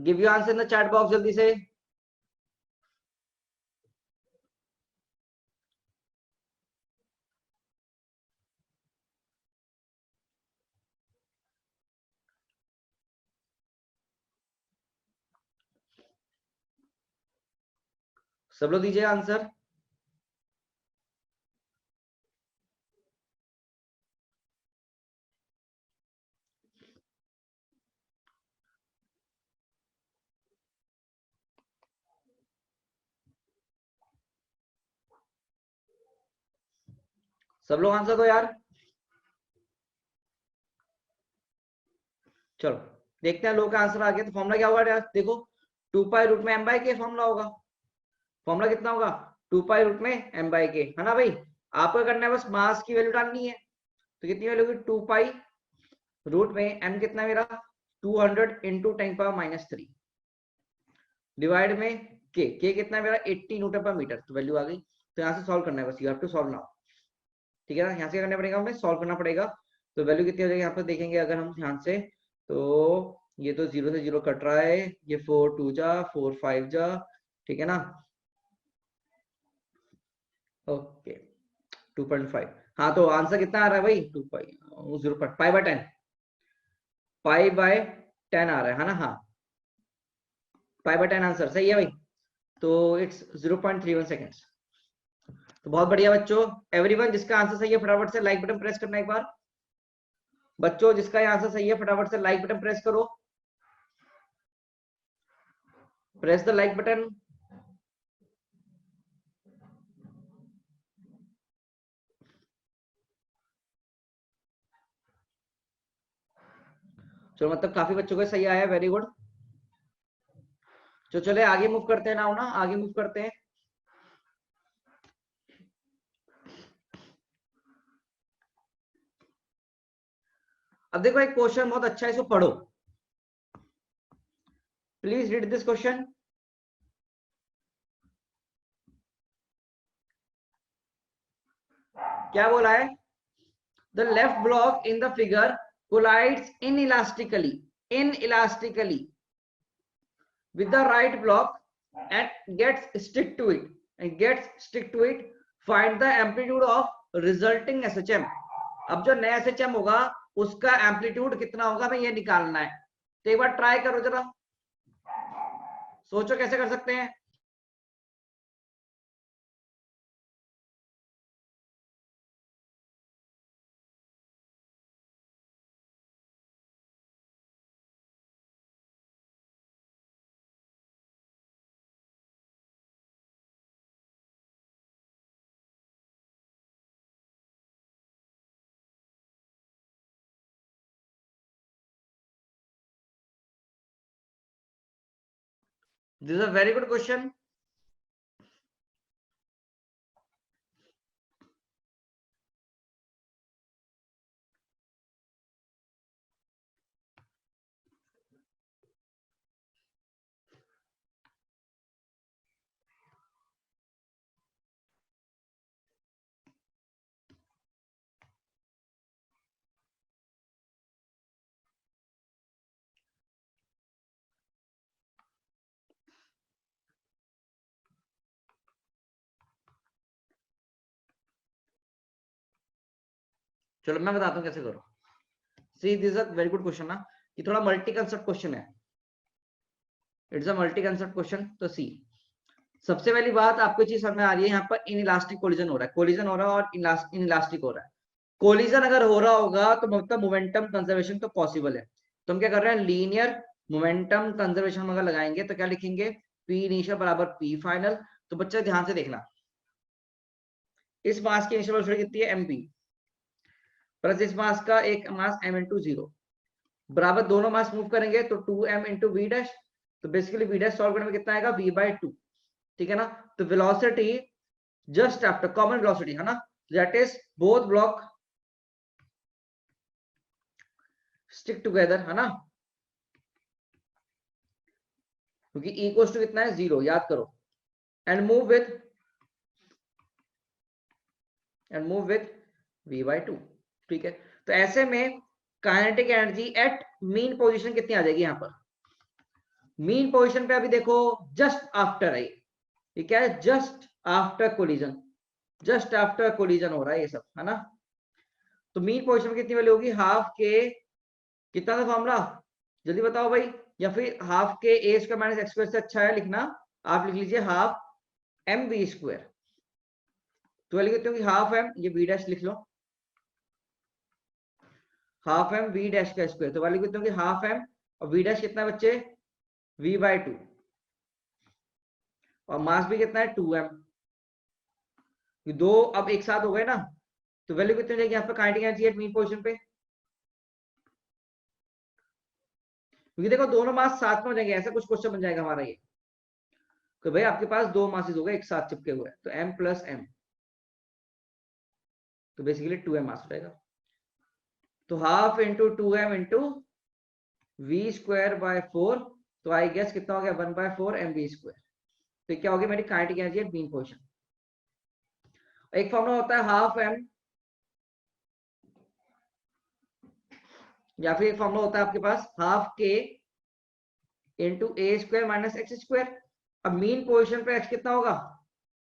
Give you answer in the chat box जल्दी से। सब लोग दीजिए आंसर। सब लोग आंसर दो यार। चलो देखते हैं लोग का आंसर आ गया, तो फॉर्मूला क्या होगा देखो, 2 पाई रूट में m बाई के फॉर्मूला होगा। फॉर्मूला कितना होगा, 2 पाई रूट में m बाई के, है ना भाई। आपको करना है बस मास की वैल्यू डालनी है, तो कितनी वैल्यू होगी, 2 पाई रूट में m कितना है मेरा, 200 इंटू 10⁻³ डिवाइड में k कितना है मेरा, 80 न्यूटन पर मीटर, तो वैल्यू आ गई। तो यहाँ से सॉल्व करना है बस, you have to solve now. ठीक है ना, यहाँ से करना पड़ेगा, हमें सॉल्व करना पड़ेगा। तो वैल्यू कितनी हो जाएगी यहाँ पर देखेंगे अगर हम ध्यान से, तो ये तो 0 से 0 कट रहा है, ये 4 2 जा 4 5 जा, ठीक है ना, ओके 2.5। हाँ तो आंसर कितना आ रहा है भाई, 2 पाई 0 पाई बाय 10, पाई बाय 10 आ रहा है ना, हाँ पाई बाय 10 आंसर सही है भाई। तो इट्स 0.31 सेकेंड्स। तो बहुत बढ़िया बच्चों, एवरीवन जिसका आंसर सही है फटाफट से लाइक बटन प्रेस करना एक बार। बच्चों जिसका आंसर सही है फटाफट से लाइक बटन प्रेस करो, प्रेस द लाइक बटन। चलो मतलब काफी बच्चों को सही आया, वेरी गुड। तो चले आगे मूव करते हैं ना, आगे मूव करते हैं। अब देखो एक क्वेश्चन बहुत अच्छा है, इसको पढ़ो, प्लीज रीड दिस क्वेश्चन। क्या बोला है, the left block in the figure collides inelastically with the right block and gets stick to it, find the amplitude of resulting SHM। अब जो नया SHM होगा उसका एम्पलीट्यूड कितना होगा, हमें ये निकालना है। तो एक बार ट्राई करो जरा, सोचो कैसे कर सकते हैं। This is a very good question. चलो मैं बताता हूँ कैसे करो. See this is a very good question ना. ये थोड़ा मल्टी कंसेप्ट क्वेश्चन है. It's a multi concept question. तो सी सबसे पहली बात आपको चीज समझ में आ रही है. यहाँ पर इन इलास्टिक कोलिजन हो रहा है. कोलिजन हो रहा है और इन इलास्टिक हो रहा है. कोलिजन अगर हो रहा होगा तो मतलब मोमेंटम कंजर्वेशन तो पॉसिबल है. तो हम क्या कर रहे हैं, लीनियर मोमेंटम कंजर्वेशन अगर लगाएंगे तो क्या लिखेंगे, पी इनिशियल बराबर पी फाइनल. तो बच्चे ध्यान से देखना, इस मास की इनिशियल वेलोसिटी कितनी है, एमपी, प्लस इस मास का एक मास एम इंटू जीरो, बराबर दोनों मास मूव करेंगे तो 2m इंटू वी डैश. तो बेसिकली वी डैश सॉल्व करने में कितना आएगा, v/2. ठीक है ना. तो velocity just after common velocity है ना, that is both block stick together है ना, क्योंकि इक्वल्स टू कितना है, जीरो, याद करो. And move with v/2. ठीक है. तो ऐसे में kinetic energy at mean position कितनी आ जाएगी, यहां पर मीन पोजीशन पे अभी देखो जस्ट आफ्टर आई, ये क्या है, just after collision. Just after collision हो रहा है ये सब है ना. तो मीन पोजीशन में कितनी वैल्यू होगी, हाफ के, कितना था फॉर्मूला जल्दी बताओ भाई, या फिर half k a square minus x square से अच्छा है लिखना, आप लिख लीजिए हाफ एम वी स्क्वायर. तो वैल्यू कितनी होगी, हाफ एम, ये वी डैश लिख लो, हाफ एम वी डैश का स्क्वायर. तो वैल्यू कितनी होगी, हाफ एम, और वी डैश कितना है बच्चे, v/2, और मास भी कितना है 2m. दो अब एक साथ हो गए ना, तो वैल्यू कितनी रहेगी यहाँ पे kinetic energy at mean position पे, क्योंकि देखो दोनों मास साथ में हो जाएंगे. ऐसा कुछ क्वेश्चन बन जाएगा हमारा ये, तो भाई आपके पास दो मासेस हो गए एक साथ चिपके हुए, तो m प्लस m, तो बेसिकली 2m मास हो जाएगा. तो half into 2m into v square by 4, तो आई गेस कितना हो गया, 1/4 mv स्क्वायर. तो क्या होगी मेरी kinetic energy at mean position. एक फॉर्मूला होता है हाफ m, या फिर एक फॉर्मूला होता है आपके पास half k into a square minus x square. अब मीन पोजीशन पे x कितना होगा,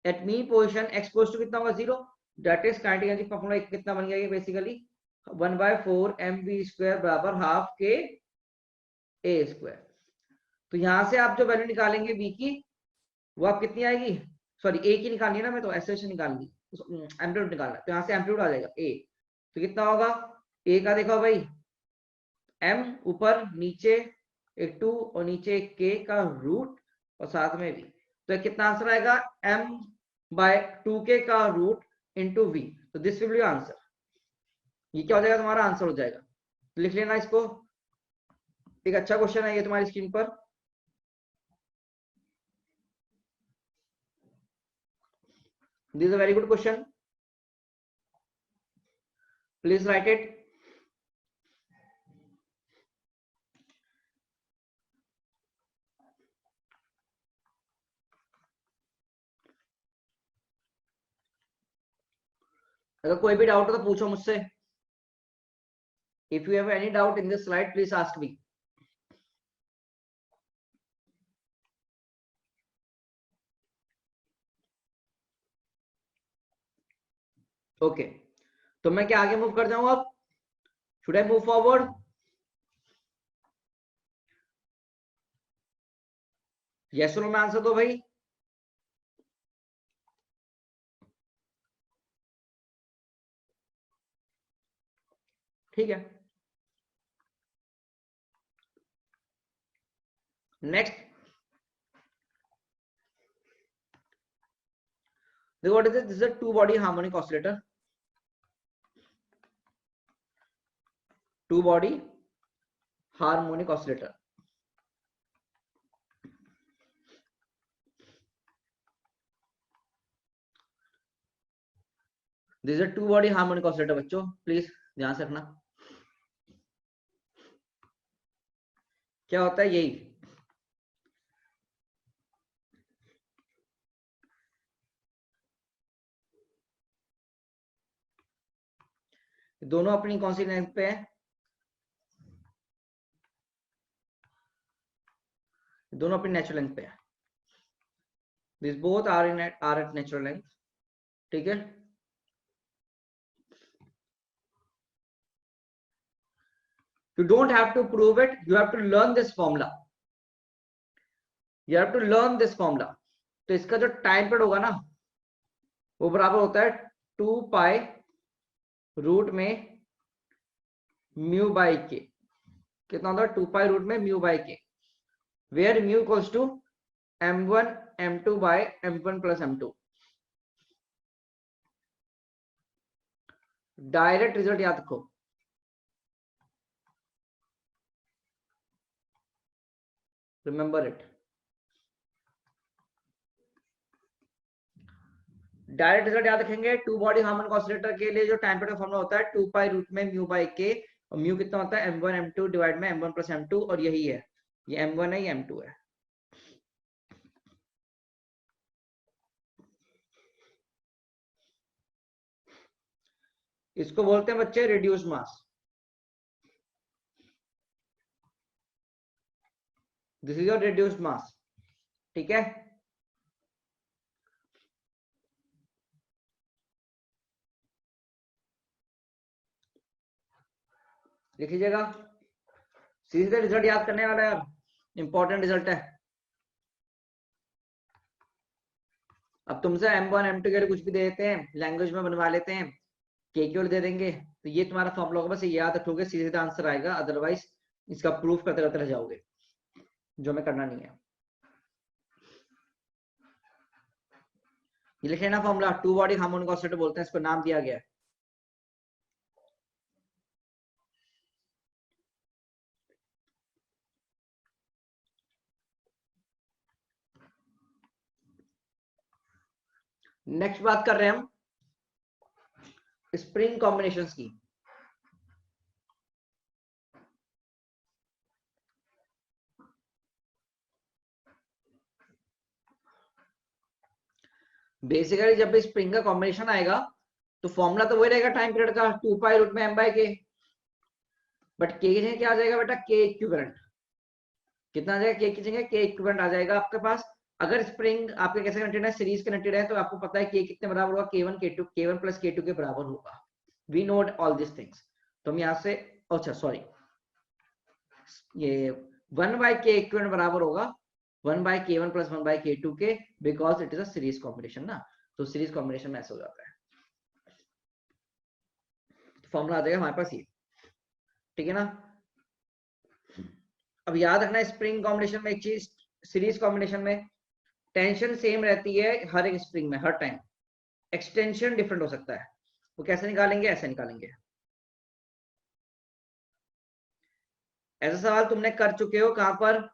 at mean position x goes to कितना होगा, zero. That is kinetic energy formula कितना बन गया ये बेसिकली, 1/4 mv स्क्वायर बराबर हाफ के ए स्क्वायर. तो यहां से आप जो वैल्यू निकालेंगे v की, वो आप कितनी आएगी, सॉरी a की निकालनी है ना, मैं तो ऐसे निकालनी, एम्पलीट्यूड निकालना, तो यहाँ से एम्पलीट्यूड आ जाएगा a. तो कितना होगा a का, देखो भाई m ऊपर नीचे एक 2 और नीचे एक k का रूट और साथ में v. तो कितना आंसर आएगा, m/2k का रूट इंटू v. तो दिस विल बी आंसर. ये क्या हो जाएगा, तुम्हारा आंसर हो जाएगा. तो लिख लेना इसको. एक अच्छा क्वेश्चन है ये तुम्हारी स्क्रीन पर. This is a very good question, please write it. अगर कोई भी डाउट हो तो पूछो मुझसे. If you have any doubt in this slide please ask me. Okay, तो मैं क्या आगे मूव कर जाऊं अब, should I move forward, yes और नो में आंसर दो भाई. ठीक है. नेक्स्ट देखो, what is this, this is a two body harmonic oscillator. Two body harmonic oscillator. This is two body harmonic oscillator बच्चों, प्लीज ध्यान से रखना। क्या होता है यही, दोनों अपनी कौन सी लेंथ पे है, दोनों अपनी नेचुरल लेंथ पे है। This both are at natural length, ठीक है। You don't have to prove it, you have to learn this formula, you have to learn this formula। तो इसका जो टाइम पीरियड होगा ना वो बराबर होता है 2 पाई रूट में म्यू बाई के। कितना होता है 2 पाई रूट में mu by k, where mu equals to m1 m2 by m1 plus m2। Direct result याद रखो, रिमेंबर इट। डायरेक्ट रिजल्ट याद रखेंगे। टू बॉडी हार्मोनिक ऑसिलेटर के लिए जो टाइम पीरियड फॉर्मूला होता है 2 पाई रूट में म्यू बाई के, और म्यू कितना होता है m1 m2 डिवाइड में m1 प्लस m2, और यही है, ये m1 है, ये m2 है। इसको बोलते हैं बच्चे reduce mass. This is your reduce mass, ठीक है। लिख लीजिएगा, सीधे रिजल्ट याद करने वाला है यार, इंपॉर्टेंट रिजल्ट है। अब तुमसे m1 m2 के लिए कुछ भी दे देते हैं, लैंग्वेज में बनवा लेते हैं, के दे देंगे, तो ये तुम्हारा फॉर्मूला होगा, बस ये याद रखोगे, सीधे आंसर आएगा, अदरवाइज इसका प्रूफ करते करते रह जाओगे, जो मैं करना नहीं है। ये लिखे ना formula, two body harmonic oscillator बोलते हैं इसको, नाम दिया गया है। नेक्स्ट बात कर रहे हैं हम स्प्रिंग कॉम्बिनेशंस की। बेसिकली जब भी स्प्रिंग का कॉम्बिनेशन आएगा तो फॉर्मूला तो वही रहेगा टाइम पीरियड का, 2 पाई रूट में m बाई के, बट के की जगह क्या आ जाएगा बेटा, के इक्विवेलेंट। कितना आ जाएगा, के की जगह के इक्विवेलेंट आ जाएगा आपके पास। अगर स्प्रिंग आपके कैसे कनेक्टेड है, सीरीज कनेक्टेड है, तो आपको पता है के कितने बराबर होगा, k1 k2 k1 plus k2 के बराबर होगा। We note all this things. तो हम यहाँ से, अच्छा सॉरी, ये 1 बाई के इक्विवेलेंट बराबर होगा 1 by k1 plus 1 by k2 के, because it is a series combination ना, तो सीरीज कॉम्बिनेशन में ऐसा हो जाता है। फॉर्मूला आ जाएगा हमारे पास ये, ठीक है ना। अब याद रखना स्प्रिंग कॉम्बिनेशन में एक चीज, सीरीज कॉम्बिनेशन में टेंशन सेम रहती है हर एक स्प्रिंग में, हर टाइम एक्सटेंशन डिफरेंट हो सकता है। वो कैसे निकालेंगे, ऐसे निकालेंगे। ऐसा सवाल तुमने कर चुके हो कहां पर,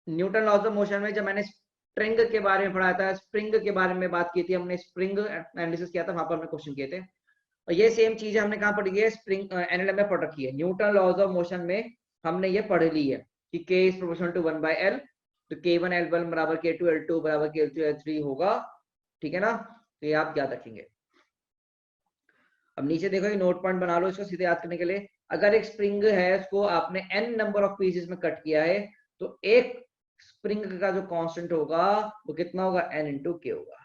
न्यूटन लॉज ऑफ मोशन में, जब मैंने स्प्रिंग के बारे में पढ़ाया था, स्प्रिंग के बारे में बात की थी, हमने स्प्रिंग एनालिसिस किया था, वहां पर हमने क्वेश्चन किए थे। और ये सेम चीज हमने कहां पढ़ी है, स्प्रिंग एनएलएम में पढ़ रखी है। न्यूटन लॉज ऑफ मोशन में हमने ये पढ़ ली है कि k is proportional to 1 by l, तो k1 l1 बराबर k2 l2 बराबर k2 l3 होगा, ठीक है ना। तो ये आप याद रखेंगे। अब नीचे देखो, ये नोट पॉइंट बना लो इसको सीधे याद करने के लिए। अगर एक स्प्रिंग है, उसको आपने n नंबर ऑफ पीसेस में कट किया है, तो एक स्प्रिंग का जो कांस्टेंट होगा वो कितना होगा, n इंटू के होगा।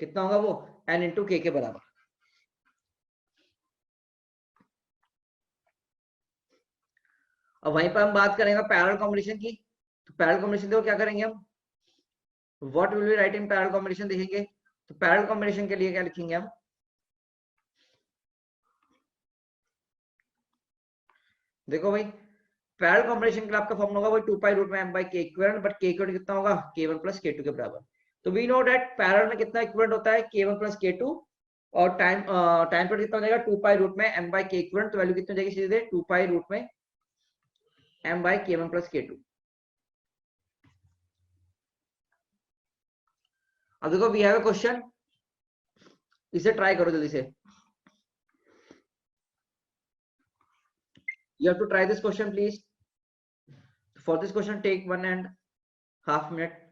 कितना होगा वो, n इंटू के बराबर। अब वहीं पर हम बात करेंगे पैरेलल कॉम्बिनेशन की। तो पैरेलल कॉम्बिनेशन देखो क्या करेंगे हम, what will be right in parallel combination देखेंगे। तो पैरेलल कॉम्बिनेशन के लिए क्या लिखेंगे हम, देखो भाई पैरेलल कॉम्बिनेशन के लिए आपका फॉर्मूला होगा वही 2 पाई रूट में m बाई के इक्विवेलेंट, बट के इक्विवेलेंट कितना होगा, k1 प्लस k2 के बराबर। तो वी नो दैट पैरेलल में कितना इक्विवेलेंट होता है, k1 प्लस k2, और टाइम टाइम पीरियड कितना हो जाएगा, 2 पाई रूट में m बाई के इक्विवेलेंट, तो वैल्यू कितनी हो जाएगी सीधे 2 पाई रूट में m by k1 plus k2। अब देखो वी हैव अ क्वेश्चन, इसे ट्राई करो जल्दी से. You have to try this question, please. For this question, take 1.5 minute.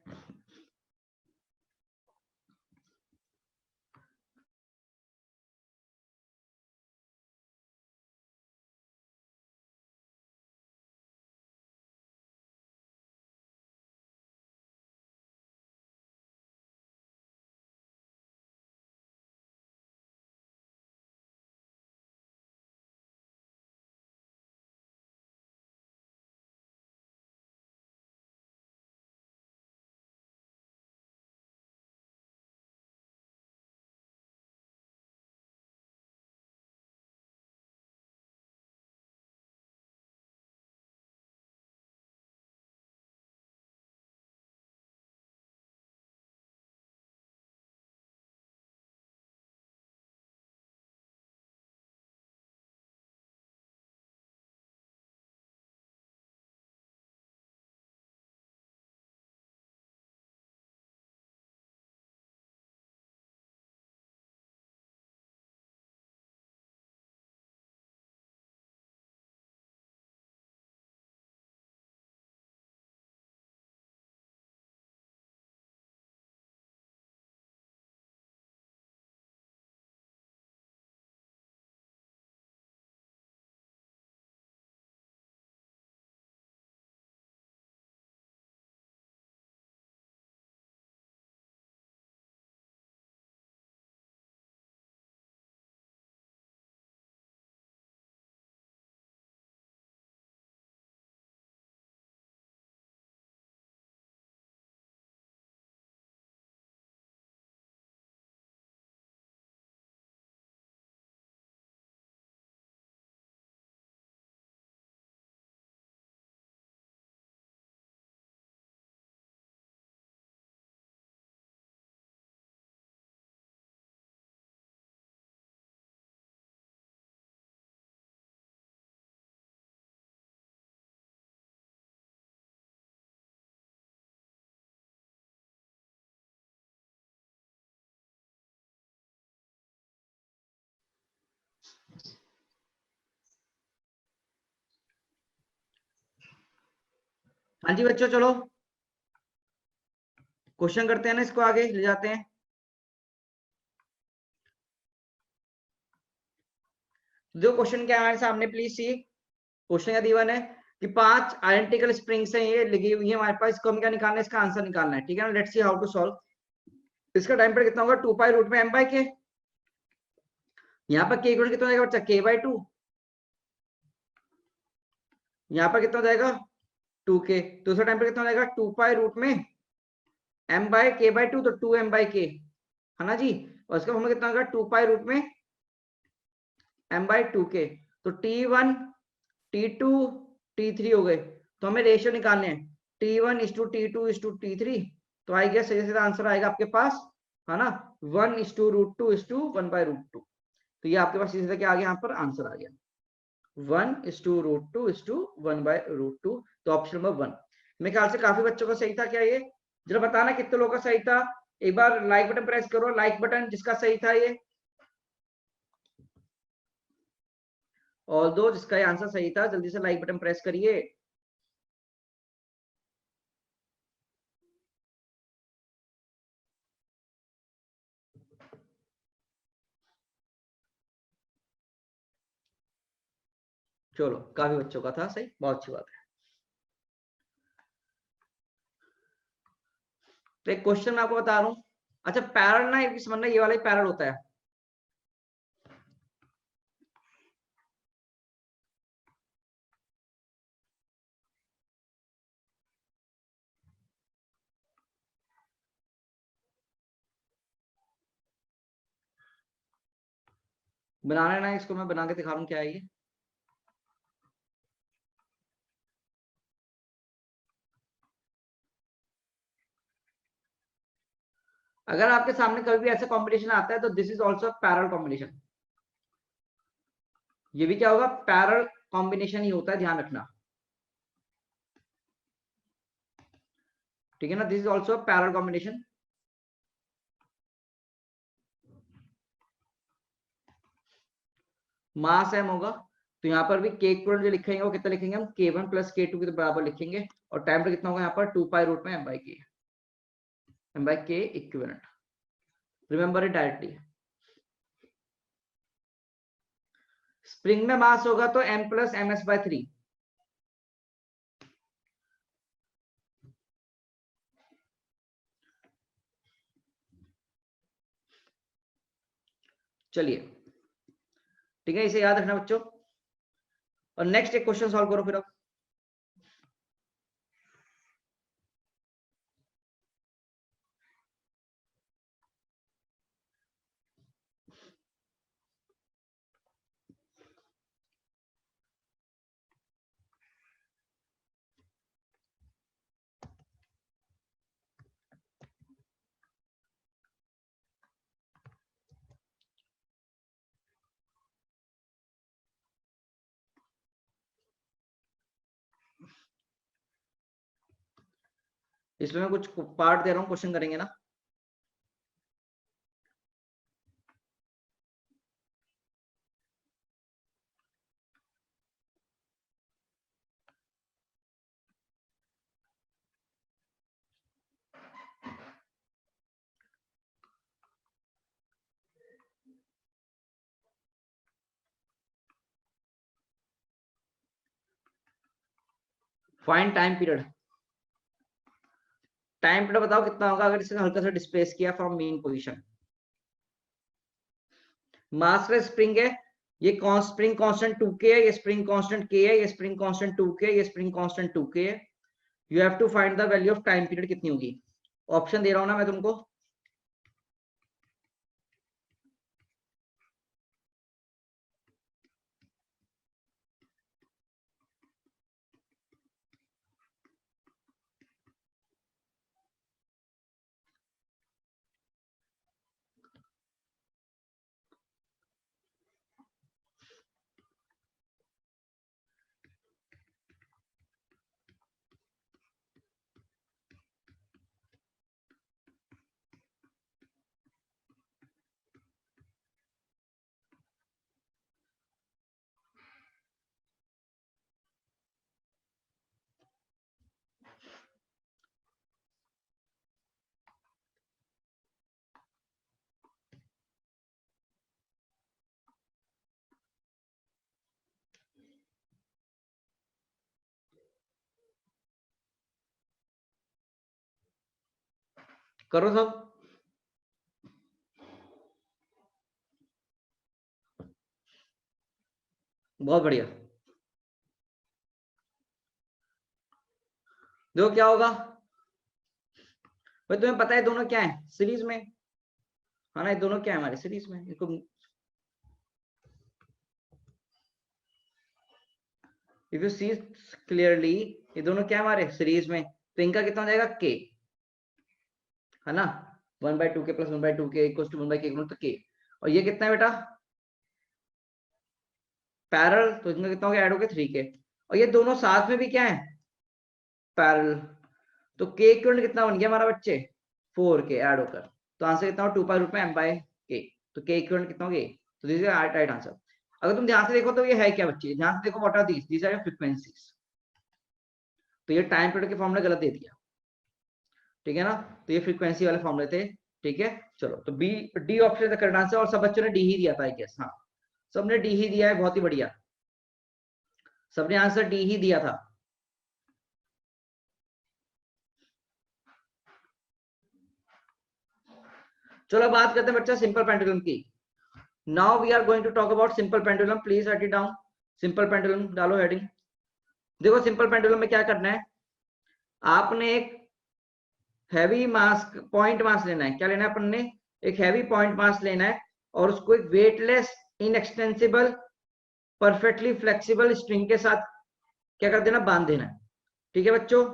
हाँ जी बच्चों, चलो क्वेश्चन करते हैं ना, इसको आगे ले जाते हैं. जो क्वेश्चन क्या है हमारे सामने, प्लीज सी. क्वेश्चन का दीवान है कि 5 आइडेंटिकल स्प्रिंग्स हैं, ये लगी हुई है हमारे पास. इसको हम क्या निकालना है, इसका आंसर निकालना है. ठीक है ना. Let's see how to solve. इसका टाइम पीरियड कितना होगा, 2 पाई रूट में m बाई के. यहाँ पर के इक्वल कितना हो जाएगा बच्चा, k बाई 2. यहाँ पर कितना हो जाएगा 2k. तो उसका टाइम पीरियड कितना हो जाएगा, 2 पाई रूट में m बाई k बाई 2, तो 2m बाई k है ना जी. और इसका फॉर्मूला कितना होगा, 2 पाई रूट में m बाई 2k. तो t1 t2 t3 हो गए. तो हमें रेशियो निकालने हैं, t1 is to t2 is to t3. तो आई गेस सही सीधा आंसर आएगा आपके पास, है ना, 1 is to root 2 is to 1 by root 2. तो ये आपके पास सीधा क्या आ गया, यहाँ पर आंसर आ गया 1 is to root 2 is to 1 by root 2. तो ऑप्शन नंबर 1 मेरे ख्याल से काफी बच्चों का सही था. क्या ये जरा बताना कितने लोगों का सही था. एक बार लाइक बटन प्रेस करो, लाइक बटन जिसका सही था ये. और दो जिसका ये आंसर सही था जल्दी से लाइक बटन प्रेस करिए. चलो काफी बच्चों का था सही, बहुत अच्छी बात है. तो एक क्वेश्चन मैं आपको बता रहा हूँ. अच्छा पैरल ना, एक समझना ये वाला ही पैरल होता है. बनाना ना, इसको मैं बना के दिखा रहा हूँ क्या है ये. अगर आपके सामने कभी भी ऐसा कॉम्बिनेशन आता है तो this is also parallel combination. ये भी क्या होगा, पैरल कॉम्बिनेशन ही होता है, ध्यान रखना. ठीक है ना. This is also parallel combination. Mass m होगा, तो यहाँ पर भी k इक्विवेलेंट जो लिखेंगे वो कितना लिखेंगे हम, k1 प्लस k2 के बराबर लिखेंगे, और टाइम पर कितना होगा यहाँ पर 2 पाई रूट में m by k equivalent, remember it directly. Spring में मास होगा तो m प्लस ms by 3, चलिए ठीक है, इसे याद रखना बच्चों। और नेक्स्ट एक क्वेश्चन सॉल्व करो फिर आप। इसमें मैं कुछ पार्ट दे रहा हूँ, क्वेश्चन करेंगे ना। Find time period, time period बताओ कितना होगा अगर इसे हल्का सा डिस्प्लेस किया from main position. Massless spring है, ये स्प्रिंग कांस्टेंट 2k है, ये स्प्रिंग कांस्टेंट k है, ये स्प्रिंग कांस्टेंट 2k, ये स्प्रिंग कांस्टेंट 2k है। You have to find the value of time period कितनी होगी। ऑप्शन दे रहा हूं ना मैं तुमको, करो सब। बहुत बढ़िया। देखो क्या होगा भाई, तुम्हें पता है दोनों क्या है सीरीज में, है ना, ये दोनों क्या है हमारे सीरीज में। इसको इफ यू सी क्लियरली, ये दोनों क्या है हमारे सीरीज में, तो इनका कितना हो जाएगा k, है ना, 1/2k plus 1/2k equals to 1/k तो k। और ये कितना है बेटा पैरेलल, तो इनका कितना हो गया ऐड हो गया 3k। और ये दोनों साथ में भी क्या है पैरेलल, तो k इक्वल कितना बन गया हमारा बच्चे 4k ऐड होकर, तो आंसर कितना हो 2 पाई रूट में m बाय k। तो k इक्वल कितना हो गया, तो दिस इज राइट आंसर। अगर तुम ध्यान से देखो तो ये है क्या बच्चे, ध्यान से देखो what are these are frequencies. तो ये टाइम पीरियड के फॉर्मूला गलत दे दिया, ठीक है ना, तो ये फ्रीक्वेंसी वाले फॉर्मूले थे, ठीक है। चलो तो बी डी ऑप्शन का करेक्ट आंसर, और सब बच्चों ने डी ही दिया था आई गेस, हाँ सबने डी ही दिया है, बहुत ही बढ़िया, सबने आंसर डी ही दिया था। चलो बात करते हैं बच्चा सिंपल पेंडुलम की। Now we are going to talk about simple pendulum, please write it down. Simple pendulum डालो हेडिंग। देखो सिंपल पेंडुलम में क्या करना है, आपने एक हैवी मास पॉइंट मास लेना है, क्या लेना है अपन ने, एक हैवी पॉइंट मास लेना है, और उसको एक weightless inextensible perfectly flexible string के साथ क्या कर देना, बांध देना है, ठीक है बच्चों,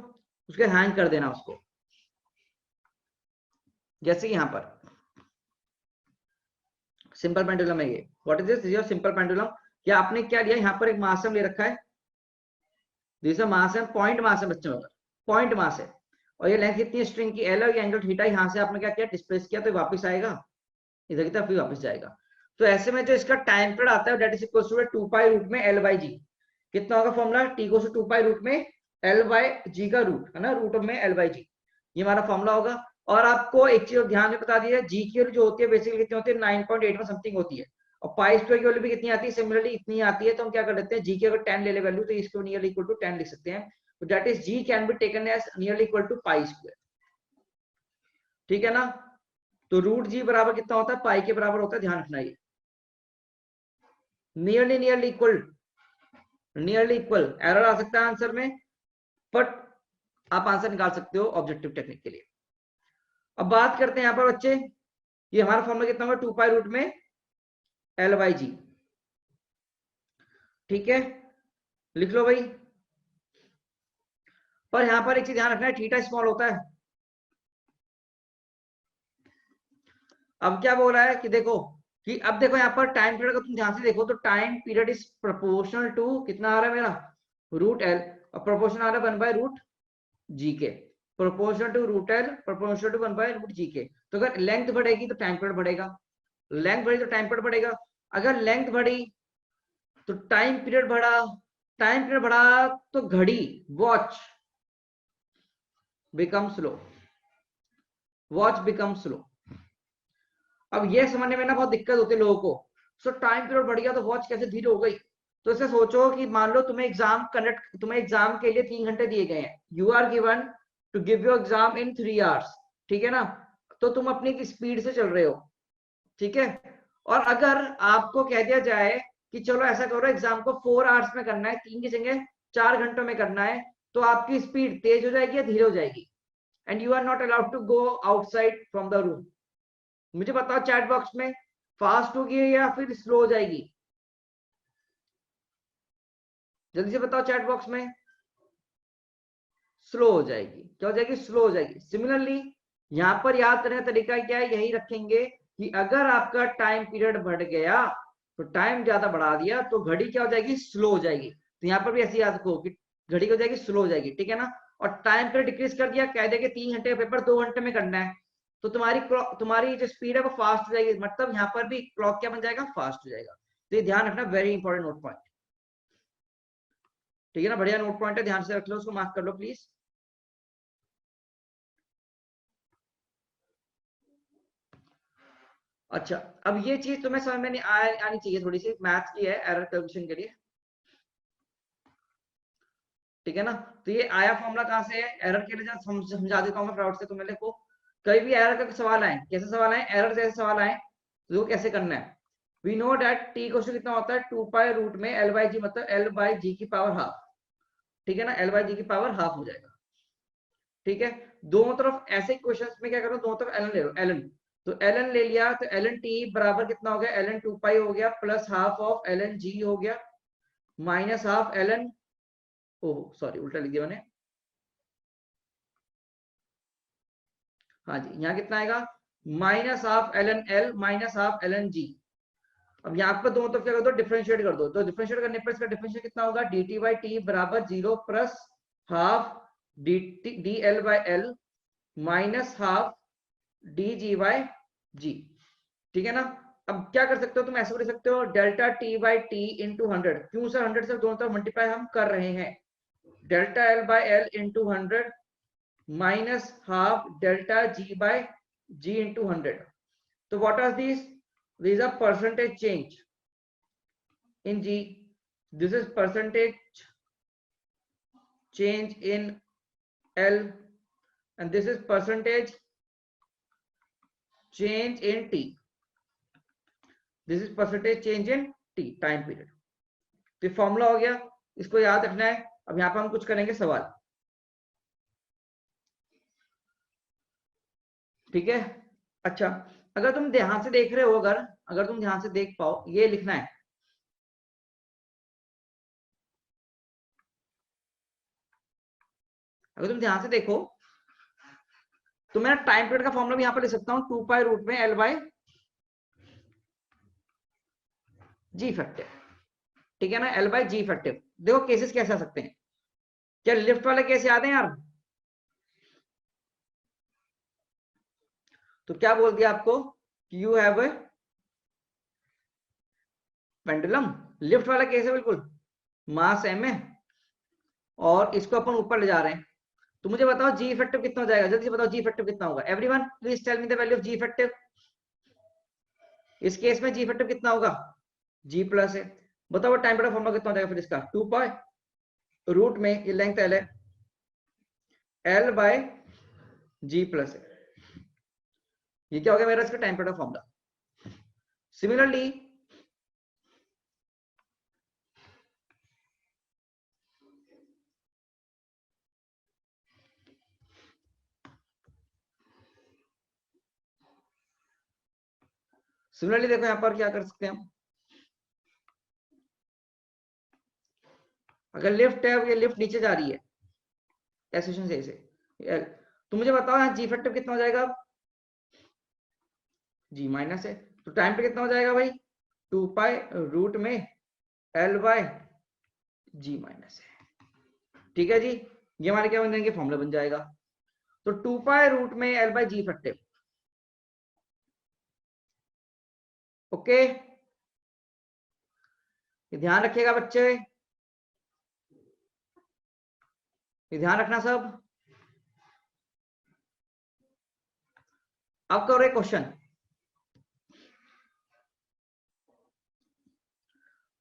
उसके हैंग कर देना उसको, जैसे कि यहां पर सिंपल पेंडुलम है ये। What is this, your simple pendulum. क्या आपने क्या लिया, यहाँ पर एक मास ले रखा है, दिस मास है, पॉइंट मास है बच्चों, पॉइंट मास है, और ये लेंथ कितनी है स्ट्रिंग की एल, और ये एंगल थीटा, यहाँ से आपने क्या किया डिस्प्लेस किया, तो वापस आएगा इधर की तरफ, वापस जाएगा। तो ऐसे में जो इसका टाइम पीरियड आता है that is equal to 2 pi root में एल बाई जी। कितना होगा formula, T equal to 2 pi root में एल बाई जी का रूट है ना, रूट में एल बाई जी, ये हमारा फॉर्मूला होगा। और आपको एक चीज ध्यान में बता दिया, जी की जो होती है बेसिकली कितनी होती है 9.81 समथिंग होती है, और पाई स्क्वायर की वैल्यू भी कितनी आती है, सिमिलरली इतनी आती है। तो हम क्या कर लेते हैं, जी की अगर 10 ले ले वैल्यू तो इसको नियरली इक्वल टू 10 लिख सकते हैं। तो that is g can be taken as nearly equal to pi square, ठीक है ना। तो रूट जी बराबर कितना होता है, पाई के बराबर होता है, ध्यान रखना ये nearly equal, nearly equal error आ सकता है आंसर में, बट आप आंसर निकाल सकते हो ऑब्जेक्टिव टेक्निक के लिए। अब बात करते हैं यहाँ पर बच्चे, ये हमारा फॉर्मूला कितना होगा 2 पाई रूट में एल बाई जी, ठीक है, लिख लो भाई। पर यहां पर एक चीज ध्यान रखना है, थीटा स्मॉल होता है। अब क्या बोल रहा है कि देखो कि अब देखो यहाँ पर टाइम पीरियड को तुम ध्यान से देखो तो time period is proportional to कितना आ रहा है मेरा रूट एल, और प्रोपोर्शनल आ रहा है 1 बाय रूट जी के, proportional to root L proportional to 1 by root g के। तो अगर लेंथ बढ़ेगी तो टाइम पीरियड बढ़ेगा, लेंथ बढ़ी तो टाइम पीरियड बढ़ेगा। अगर लेंथ बढ़ी तो टाइम पीरियड बढ़ा, टाइम पीरियड बढ़ा तो घड़ी watch become slow, watch become slow. अब ये समझने में ना बहुत दिक्कत होती है लोगों को, सो टाइम पीरियड बढ़ गया तो वॉच कैसे धीरे हो गई। तो इसे सोचो कि मान लो तुम्हें एग्जाम कंडक्ट, तुम्हें एग्जाम के लिए 3 घंटे दिए गए हैं, you are given to give your exam in 3 hours, ठीक है ना। तो तुम अपनी स्पीड से चल रहे हो, ठीक है। और अगर आपको कह दिया जाए कि चलो ऐसा करो एग्जाम को 4 आवर्स में करना है, 3 की जगह 4 घंटों में करना है, तो आपकी स्पीड तेज हो जाएगी या धीरे हो जाएगी, and you are not allowed to go outside from the room. मुझे बताओ चैट बॉक्स में, फास्ट होगी या फिर स्लो हो जाएगी, जल्दी से बताओ चैट बॉक्स में। स्लो हो जाएगी, क्या हो जाएगी, स्लो हो जाएगी। सिमिलरली यहां पर याद करने का तरीका क्या है, यही रखेंगे कि अगर आपका टाइम पीरियड बढ़ गया तो टाइम ज्यादा बढ़ा दिया तो घड़ी क्या हो जाएगी, स्लो हो जाएगी। तो यहाँ पर भी ऐसी याद रखो कि घड़ी हो जाएगी स्लो हो जाएगी, ठीक है ना। और टाइम पीरियड डिक्रीज कर दिया, कह दे कि 3 घंटे का पेपर 2 घंटे में करना है, तो तुम्हारी जो स्पीड है वो फास्ट हो जाएगी, मतलब यहाँ पर भी क्लॉक क्या बन जाएगा, फास्ट हो जाएगा। तो ये ध्यान रखना, वेरी इंपॉर्टेंट नोट पॉइंट, ठीक है ना, बढ़िया नोट पॉइंट है, ध्यान से रख लो, उसको मार्क कर लो प्लीज। अच्छा, अब ये चीज तुम्हें समझ में नहीं आनी चाहिए, थोड़ी सी मैथ्स की है, एरर कैलकुलेशन के लिए, ठीक है ना। तो ये आया फॉर्मूला कहां से है, एरर के लिए समझा देता हूँ मैं फ्राउड से तुम्हें। देखो कहीं भी एरर का सवाल आए, कैसे सवाल आए, एरर जैसे सवाल आए तो वो कैसे करना है। We know that T question कितना होता है 2 पाई रूट में एल बाई जी, मतलब एल बाई जी की पावर हाफ, ठीक है ना, एल बाई जी की पावर हाफ हो जाएगा, ठीक है। दोनों तरफ ऐसे क्वेश्चन में क्या करो, दोनों तरफ एल ले लो, एल, तो एल एन ले लिया तो एल एन टी बराबर कितना हो गया, एल एन 2 पाई हो गया plus half of l n g हो गया minus half l n, oh sorry उल्टा लिख दिया मैंने, हाँ जी यहाँ कितना आएगा minus half l n l minus half l n g. अब यहाँ पर दोनों तरफ क्या कर दो, डिफरेंशिएट कर दो, तो डिफरेंशिएट करने पर इसका डिफरेंशिएट कितना होगा, डी टी बाई टी बराबर 0 plus half d d L by L minus half d g by g, ठीक है ना। अब क्या कर सकते हो तुम, ऐसे बोल सकते हो delta T by T into 100, क्यों सर 100 से दोनों तरफ मल्टीप्लाई हम कर रहे हैं, delta L by L into 100 minus half delta g by g into 100. So what are these? These are percentage change in g. This is percentage change in L, and this is percentage change in t. This is percentage change in t time period. तो formula हो गया, इसको याद रखना है। अब यहाँ पर हम कुछ करेंगे सवाल, ठीक है। अच्छा, अगर तुम ध्यान से देख रहे हो, अगर अगर तुम ध्यान से देख पाओ, ये लिखना है, अगर तुम ध्यान से देखो तो मैं टाइम पीरियड का फॉर्मूला भी यहां पर लिख सकता हूं 2 पाई रूट में एल बाई जी इफेक्टिव, ठीक है ना, एल बाई जी इफेक्टिव। देखो केसेस कैसे आ सकते हैं, क्या लिफ्ट वाले केस याद है यार, तो क्या बोल दिया आपको, यू हैव पेंडुलम लिफ्ट वाला केस है बिल्कुल, मास m है और इसको अपन ऊपर ले जा रहे हैं। तो मुझे बताओ जी इफेक्टिव कितना हो जाएगा, जल्दी से बताओ जी इफेक्टिव कितना होगा। Everyone please tell me the value of g effective. इस केस में जी इफेक्टिव कितना होगा, जी प्लस है। बताओ टाइम पीरियड फॉर्मूला कितना हो जाएगा फिर इसका, 2 पाई रूट में ये लेंथ एल है, एल बाय जी प्लस है। ये क्या हो गया मेरा इसका टाइम पीरियड फॉर्मूला। सिमिलरली देखो यहां पर क्या कर सकते हैं हम, अगर लिफ्ट है, ये लिफ्ट नीचे जा रही है एसेशन से इसे, तो मुझे बताओ यहाँ जी इफेक्टिव कितना हो जाएगा, जी माइनस है, तो टाइम पे कितना हो जाएगा भाई, 2 पाई रूट में एल बाय जी माइनस है। ठीक है जी, ये हमारे क्या बन जाएंगे, फॉर्मूला बन जाएगा। तो 2 पाई रूट में l by g effective. Okay, ये ध्यान रखिएगा बच्चे, ये ध्यान रखना सब। अब करो एक question,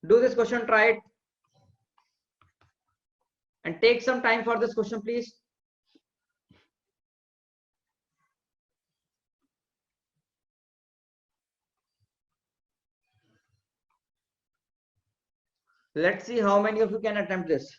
do this question, try it and take some time for this question please. Let's see how many of you can attempt this.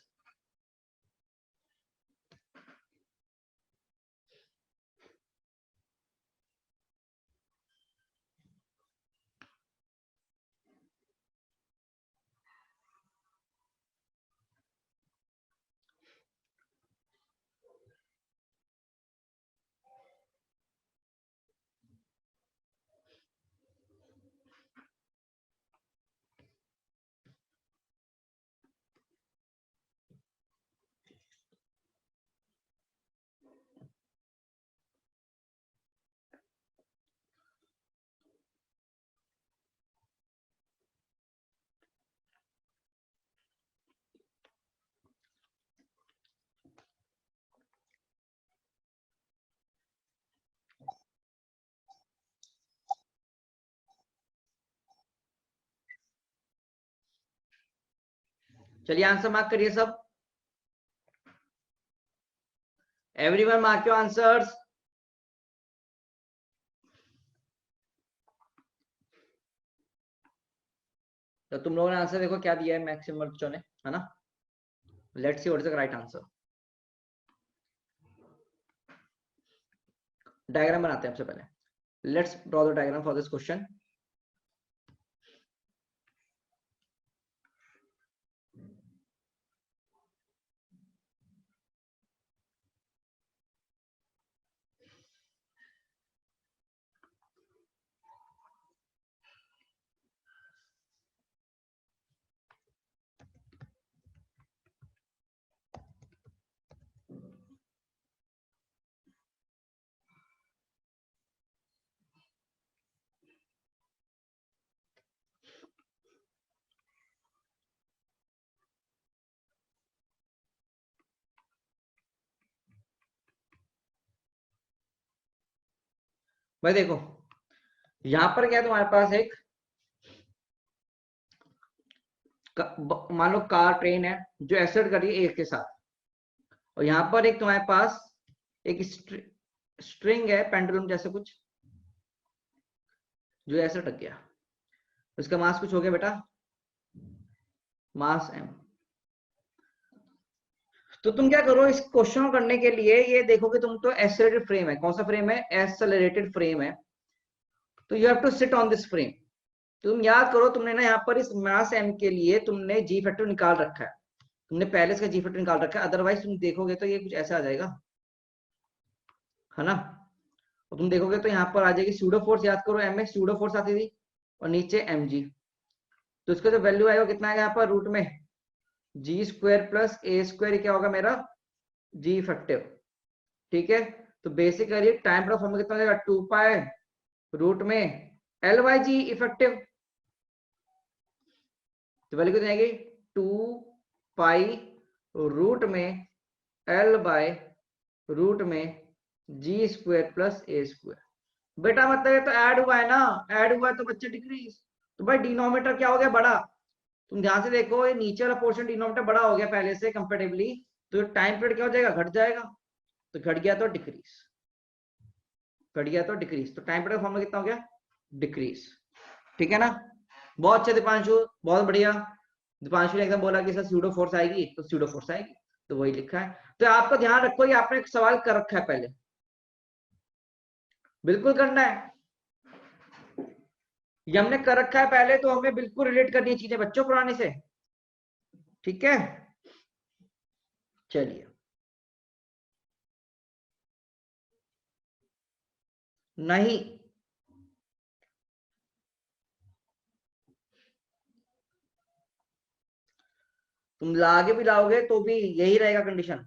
चलिए आंसर मार्क करिए सब, एवरीवन मार्क योर आंसर्स। तो तुम लोगों ने आंसर देखो क्या दिया है मैक्सिमम बच्चों ने, है ना। Let's C what is the right answer. Diagram बनाते हैं सबसे पहले, let's draw the diagram for this question. भाई देखो यहां पर क्या है, तुम्हारे पास एक मान लो कार ट्रेन है जो एक्सेलरेट कर रही है एक के साथ, और यहाँ पर एक तुम्हारे पास एक स्ट्रिंग है पेंडुलम जैसे कुछ, जो ऐसे अटक गया। उसका मास कुछ हो गया बेटा, मास m। तो तुम क्या करो इस क्वेश्चन को करने के लिए, ये देखोगे तुम तो एक्सेलरेटेड फ्रेम है, कौन सा फ्रेम है, एक्सेलरेटेड फ्रेम है, तो you have to sit on this frame. तुम याद करो तुमने ना यहाँ पर इस मास m के लिए तुमने जी फैक्टर निकाल रखा है, तुमने पहले इसका जी फैक्टर निकाल रखा है, अदरवाइज तुम देखोगे तो ये कुछ ऐसा आ जाएगा, है ना। और तुम देखोगे तो यहाँ पर आ जाएगी सूडो फोर्स, याद करो m में सूडो फोर्स आती थी, और नीचे mg, तो इसका जो वैल्यू आएगा कितना आएगा यहाँ पर रूट में जी स्क्वायर प्लस ए स्क्वायर, क्या होगा मेरा जी इफेक्टिव। ठीक है, तो बेसिकली टाइम पीरियड फॉर्मूला कितना हो जाएगा, 2 पाई रूट में एल बाई जी इफेक्टिव। तो वैल्यू कितनी आएगी 2 पाई रूट में L बाय रूट में जी स्क्वायर प्लस ए स्क्वायर। बेटा मतलब ये तो ऐड हुआ है ना, ऐड हुआ है तो बच्चे डिक्रीज। तो भाई डिनोमिनेटर क्या हो गया बड़ा, तुम ध्यान से देखो ये नीचे वाला पोर्शन डिनोमिनेटर बड़ा हो गया पहले से कंपेरेटिवली, तो टाइम पीरियड क्या हो जाएगा घट जाएगा, तो घट गया तो डिक्रीज, घट गया तो डिक्रीज, तो टाइम पीरियड का फॉर्मूला कितना हो गया डिक्रीज। ठीक है ना, बहुत अच्छा दीपांशु, बहुत बढ़िया। दीपांशु ने एकदम बोला कि सर स्यूडो फोर्स आएगी, तो स्यूडो फोर्स आएगी, तो वही लिखा है। तो आपका ध्यान रखो ये आपने एक सवाल कर रखा है पहले, बिल्कुल करना है, ये हमने कर रखा है पहले, तो हमें बिल्कुल रिलेट करनी है चीजें बच्चों पुराने से। ठीक है, चलिए नहीं, तुम लागे भी लाओगे तो भी यही रहेगा कंडीशन।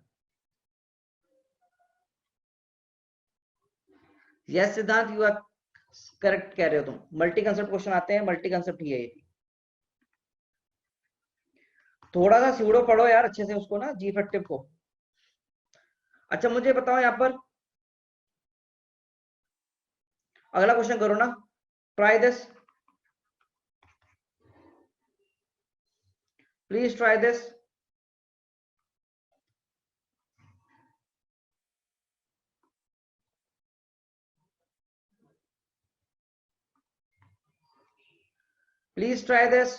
यस सिद्धांत, यू आर करेक्ट कह रहे हो तुम, मल्टी कंसेप्ट क्वेश्चन आते हैं, मल्टी कंसेप्ट ही है ये। थोड़ा सा स्यूडो पढ़ो यार अच्छे से उसको ना, जी इफेक्टिव को। अच्छा मुझे बताओ यहाँ पर अगला क्वेश्चन करो ना, try this, please try this. Please try this.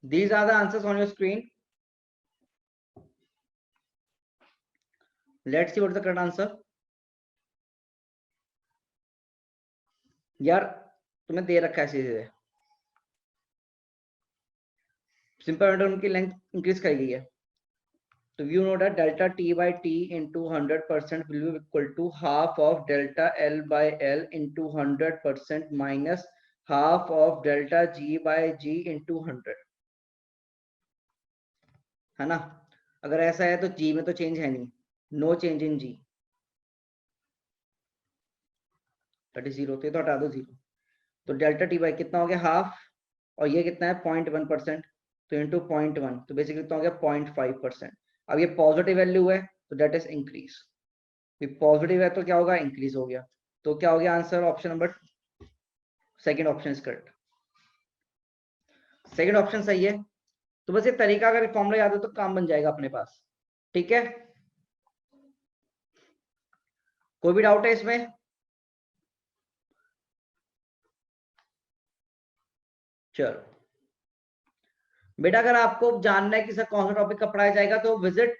These are the answers on your screen. Let's see what is the correct answer. यार तुम्हें दे रखा है सीधे, सिंपल मैटर की लेंथ इंक्रीज कर गई है, तो you know that delta t by t into 100% will be equal to half of delta L by L into 100% minus half of delta G by G into 100, है ना। अगर ऐसा है तो G में तो चेंज है नहीं, no change in G, that is zero, तो हटा दो जीरो, तो डेल्टा टी बाई कितना हो गया हाफ, और ये कितना है 0.1%, तो इंटू 0.1, तो बेसिकली कितना हो गया 0.5%। अब ये पॉजिटिव वैल्यू है तो डेट इज इंक्रीज, पॉजिटिव है तो क्या होगा इंक्रीज हो गया, तो क्या हो गया answer option number second option is correct, second option सही है। तो बस ये तरीका अगर फॉर्मूला याद हो तो काम बन जाएगा अपने पास। ठीक है, कोई भी डाउट है इसमें? चलो बेटा, अगर आपको जानना है कि सर कौन सा टॉपिक का पढ़ाया जाएगा तो विजिट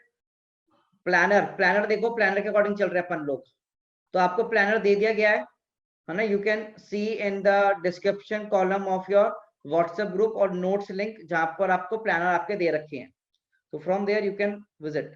प्लानर, प्लानर देखो, प्लानर के अकॉर्डिंग चल रहे हैं अपन लोग, तो आपको प्लानर दे दिया गया है ना, you can see in the description column of your WhatsApp group और नोट्स लिंक, जहां पर आपको प्लानर आपके दे रखे हैं, तो from there you can visit.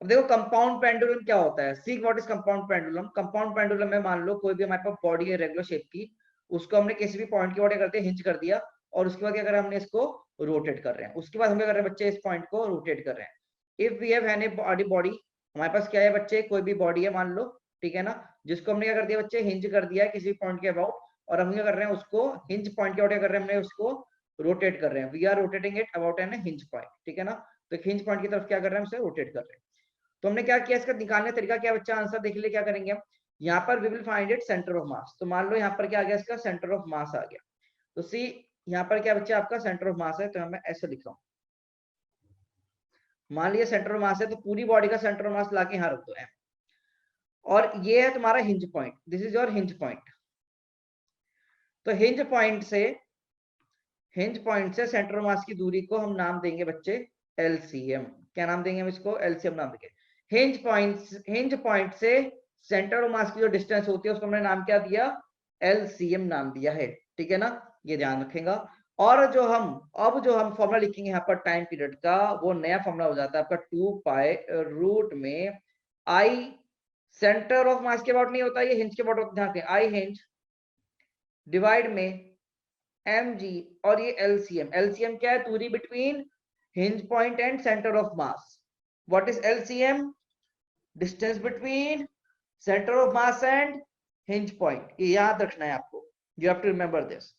अब देखो कंपाउंड पेंडुलम क्या होता है, see what is compound pendulum. Compound pendulum में मान लो कोई भी हमारे पास बॉडी है रेगुलर शेप की, उसको हमने किसी भी पॉइंट की वजह करते हिंज कर दिया, और उसके बाद क्या कर रहे हैं हमने इसको रोटेट कर रहे हैं, उसके बाद हम क्या कर रहे हैं बच्चे इस पॉइंट को रोटेट कर रहे हैं। If we have any body, हमारे पास क्या है बच्चे, कोई भी बॉडी है मान लो, ठीक है ना, जिसको हमने क्या कर दिया बच्चे हिंज कर दिया है किसी पॉइंट के अबाउट, और हम क्या कर रहे हैं उसको हिंज पॉइंट के अबाउट क्या कर रहे हैं हमने उसको रोटेट कर रहे हैं, we are rotating it about an hinge point, ठीक है ना। तो एक हिंज पॉइंट की तरफ क्या कर रहे हैं, हम उसे रोटेट कर रहे हैं। तो हमने क्या किया, इसका निकालने का तरीका क्या बच्चा, आंसर देख ले क्या करेंगे हम। यहाँ पर we will find it centre of mass, तो मान लो यहाँ पर क्या आ गया, इसका सेंटर ऑफ मास आ गया। तो सी यहाँ पर क्या बच्चा आपका सेंटर ऑफ मास है, तो मैं ऐसे लिख रहा हूँ, मान लिया सेंटर ऑफ मास है, तो पूरी बॉडी का सेंटर ऑफ मास लाके यहाँ रख दो एम, और ये है तुम्हारा hinge point, this is your hinge point. तो हिंज पॉइंट से सेंटर ऑफ मास की दूरी को हम नाम देंगे बच्चे एलसीएम। क्या नाम देंगे हम इसको, एलसीएम नाम देंगे। हिंज पॉइंट से सेंटर ऑफ मास की जो डिस्टेंस होती है उसको हमने नाम क्या दिया, एलसीएम नाम दिया है, ठीक है ना, ये ध्यान रखेगा। और जो हम फॉर्मूला लिखेंगे यहाँ पर टाइम पीरियड का, वो नया फॉर्मूला हो जाता है आपका 2 पाई रूट में आई, सेंटर ऑफ मास के अबाउट नहीं होता, ये हिंज के अबाउट होता है, आई हिंज डिवाइड में mg, और ये एलसीएम क्या है, दूरी between hinge point and centre of mass. What is LCM, distance between centre of mass and hinge point, ये याद रखना है आपको, you have to remember this,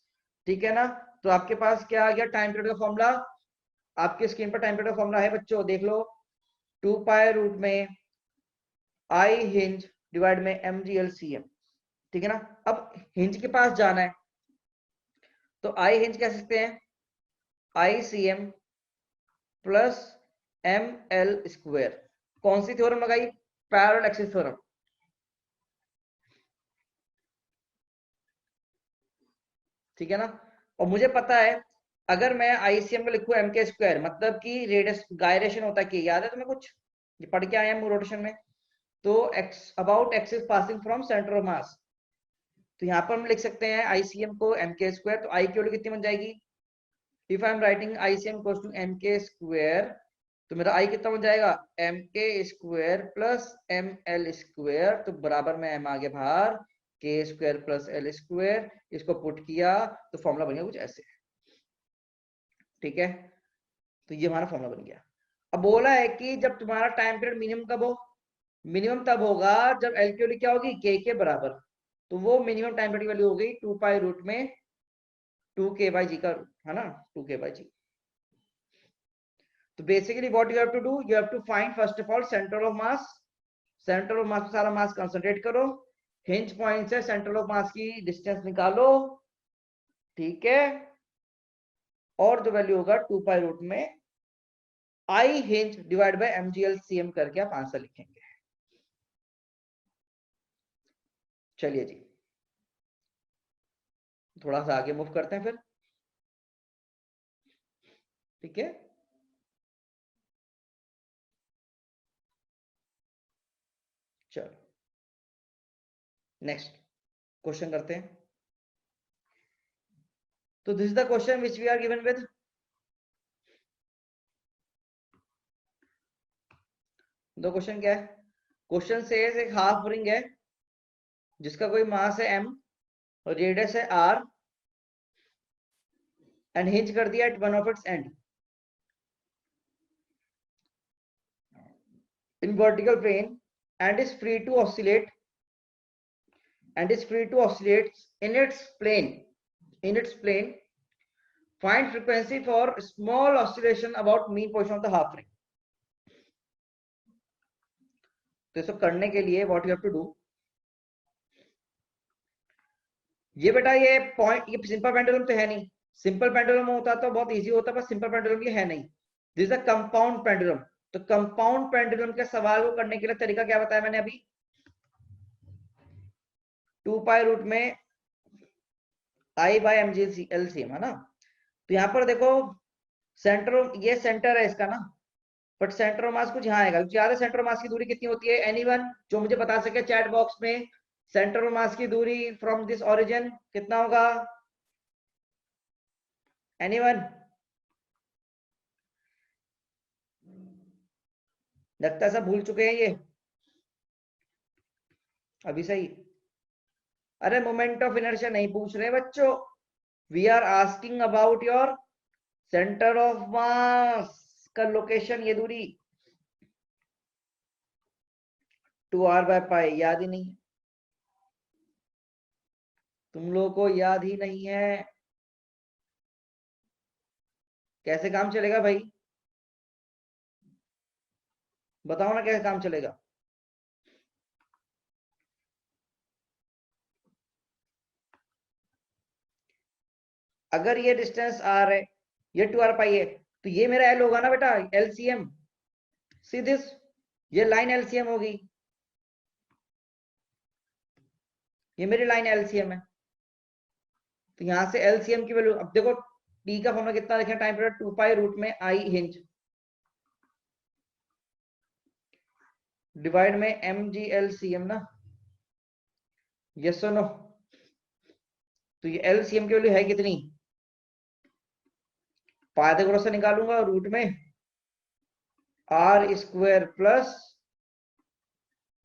ठीक है ना। तो आपके पास क्या आ गया, टाइम पीरियड का फॉर्मूला, आपके स्क्रीन पर टाइम पीरियड का फॉर्मूला है बच्चों, देख लो, 2 पाई रूट में आई हिंज डिवाइड में mg एलसीएम, ठीक है ना। अब हिंज के पास जाना है, तो आई हिंज कह सकते हैं I C M plus M L square. कौन सी थ्योरम लगाई, पैरेलल एक्सिस थ्योरम, ठीक है ना। और मुझे पता है अगर मैं आईसीएम को लिखूं एम के स्क्वायर, मतलब कि रेडियस गायरेशन होता है कि, याद है तुम्हें कुछ, ये पढ़ के आया हूं रोटेशन में। तो x about axis passing from centre of mass, तो यहाँ पर हम लिख सकते हैं आईसीएम को एम के स्क्वायर, तो आई की वैल्यू कितनी बन जाएगी, if I am writing ICM equals to M K square, तो मेरा आई कितना बन जाएगा, M K square plus M L square, तो बराबर में एम आगे बाहर K square plus L square, इसको पुट किया तो फॉर्मूला बन गया कुछ ऐसे, ठीक है। तो ये हमारा फॉर्मूला बन गया। अब बोला है कि जब तुम्हारा टाइम पीरियड मिनिमम कब हो, मिनिमम तब होगा जब एल की वैल्यू क्या होगी, के बराबर। तो वो मिनिमम टाइम पीरियड की वैल्यू हो गई 2 पाई रूट में 2k बाई जी का, है ना, 2k बाई जी। तो basically what you have to do, you have to find first of all centre of mass, centre of mass में सारा मास कंसंट्रेट करो, हिंज पॉइंट से centre of mass की distance निकालो, ठीक है, और जो वैल्यू होगा 2 पाई रूट में I hinge divide by MGL CM करके आप आंसर लिखेंगे। चलिए जी, थोड़ा सा आगे मूव करते हैं फिर, ठीक है। चलो नेक्स्ट क्वेश्चन करते हैं। तो this is the question which we are given with, दो क्वेश्चन क्या है, क्वेश्चन से एक हाफ रिंग है जिसका कोई मास है m और रेडियस है r, एंड हिंज कर दिया at one of its end in vertical plane and is free to oscillate in its plane, find frequency for small oscillation about mean position of the half ring। तो इसको करने के लिए what you have to do, ये बेटा ये point, ये simple pendulum तो है नहीं, सिंपल पेंडुलम होता तो बहुत इजी होता, पर सिंपल पेंडुलम ये है नहीं, this is a compound pendulum. तो कंपाउंड पेंडुलम के सवाल को करने के लिए तरीका क्या बताया मैंने अभी, 2 पाई रूट में I by M G L C M, है ना। तो यहाँ पर देखो सेंटर, ये सेंटर है इसका ना, बट सेंटर ऑफ मास कुछ यहाँ आएगा, ज्यादा सेंटर ऑफ मास की दूरी कितनी होती है, एनीवन जो मुझे बता सके चैट बॉक्स में, सेंटर ऑफ मास की दूरी फ्रॉम दिस ओरिजिन कितना होगा, एनीवन, लगता है सब भूल चुके हैं ये अभी सही। अरे मोमेंट ऑफ इनर्शिया नहीं पूछ रहे बच्चों, we are asking about your centre of mass का लोकेशन, ये दूरी 2r बाय पाई, याद ही नहीं, तुम लोगों को याद ही नहीं है। कैसे काम चलेगा भाई, बताओ ना कैसे काम चलेगा। अगर ये डिस्टेंस आर है, ये 2r पाई है, तो ये मेरा एल होगा ना बेटा, एलसीएम। सी दिस, ये लाइन एलसीएम होगी, ये मेरी लाइन एलसीएम है। तो यहां से एलसीएम की वैल्यू, अब देखो टी का फॉर्मूला कितना लिखे टाइम पीरियड, 2 पाई रूट में आई हिंज डिवाइड में एम जी एलसीएम ना, यस और नो। तो ये एलसीएम की वैल्यू है कितनी, पाइथागोरस से निकालूंगा रूट में R square plus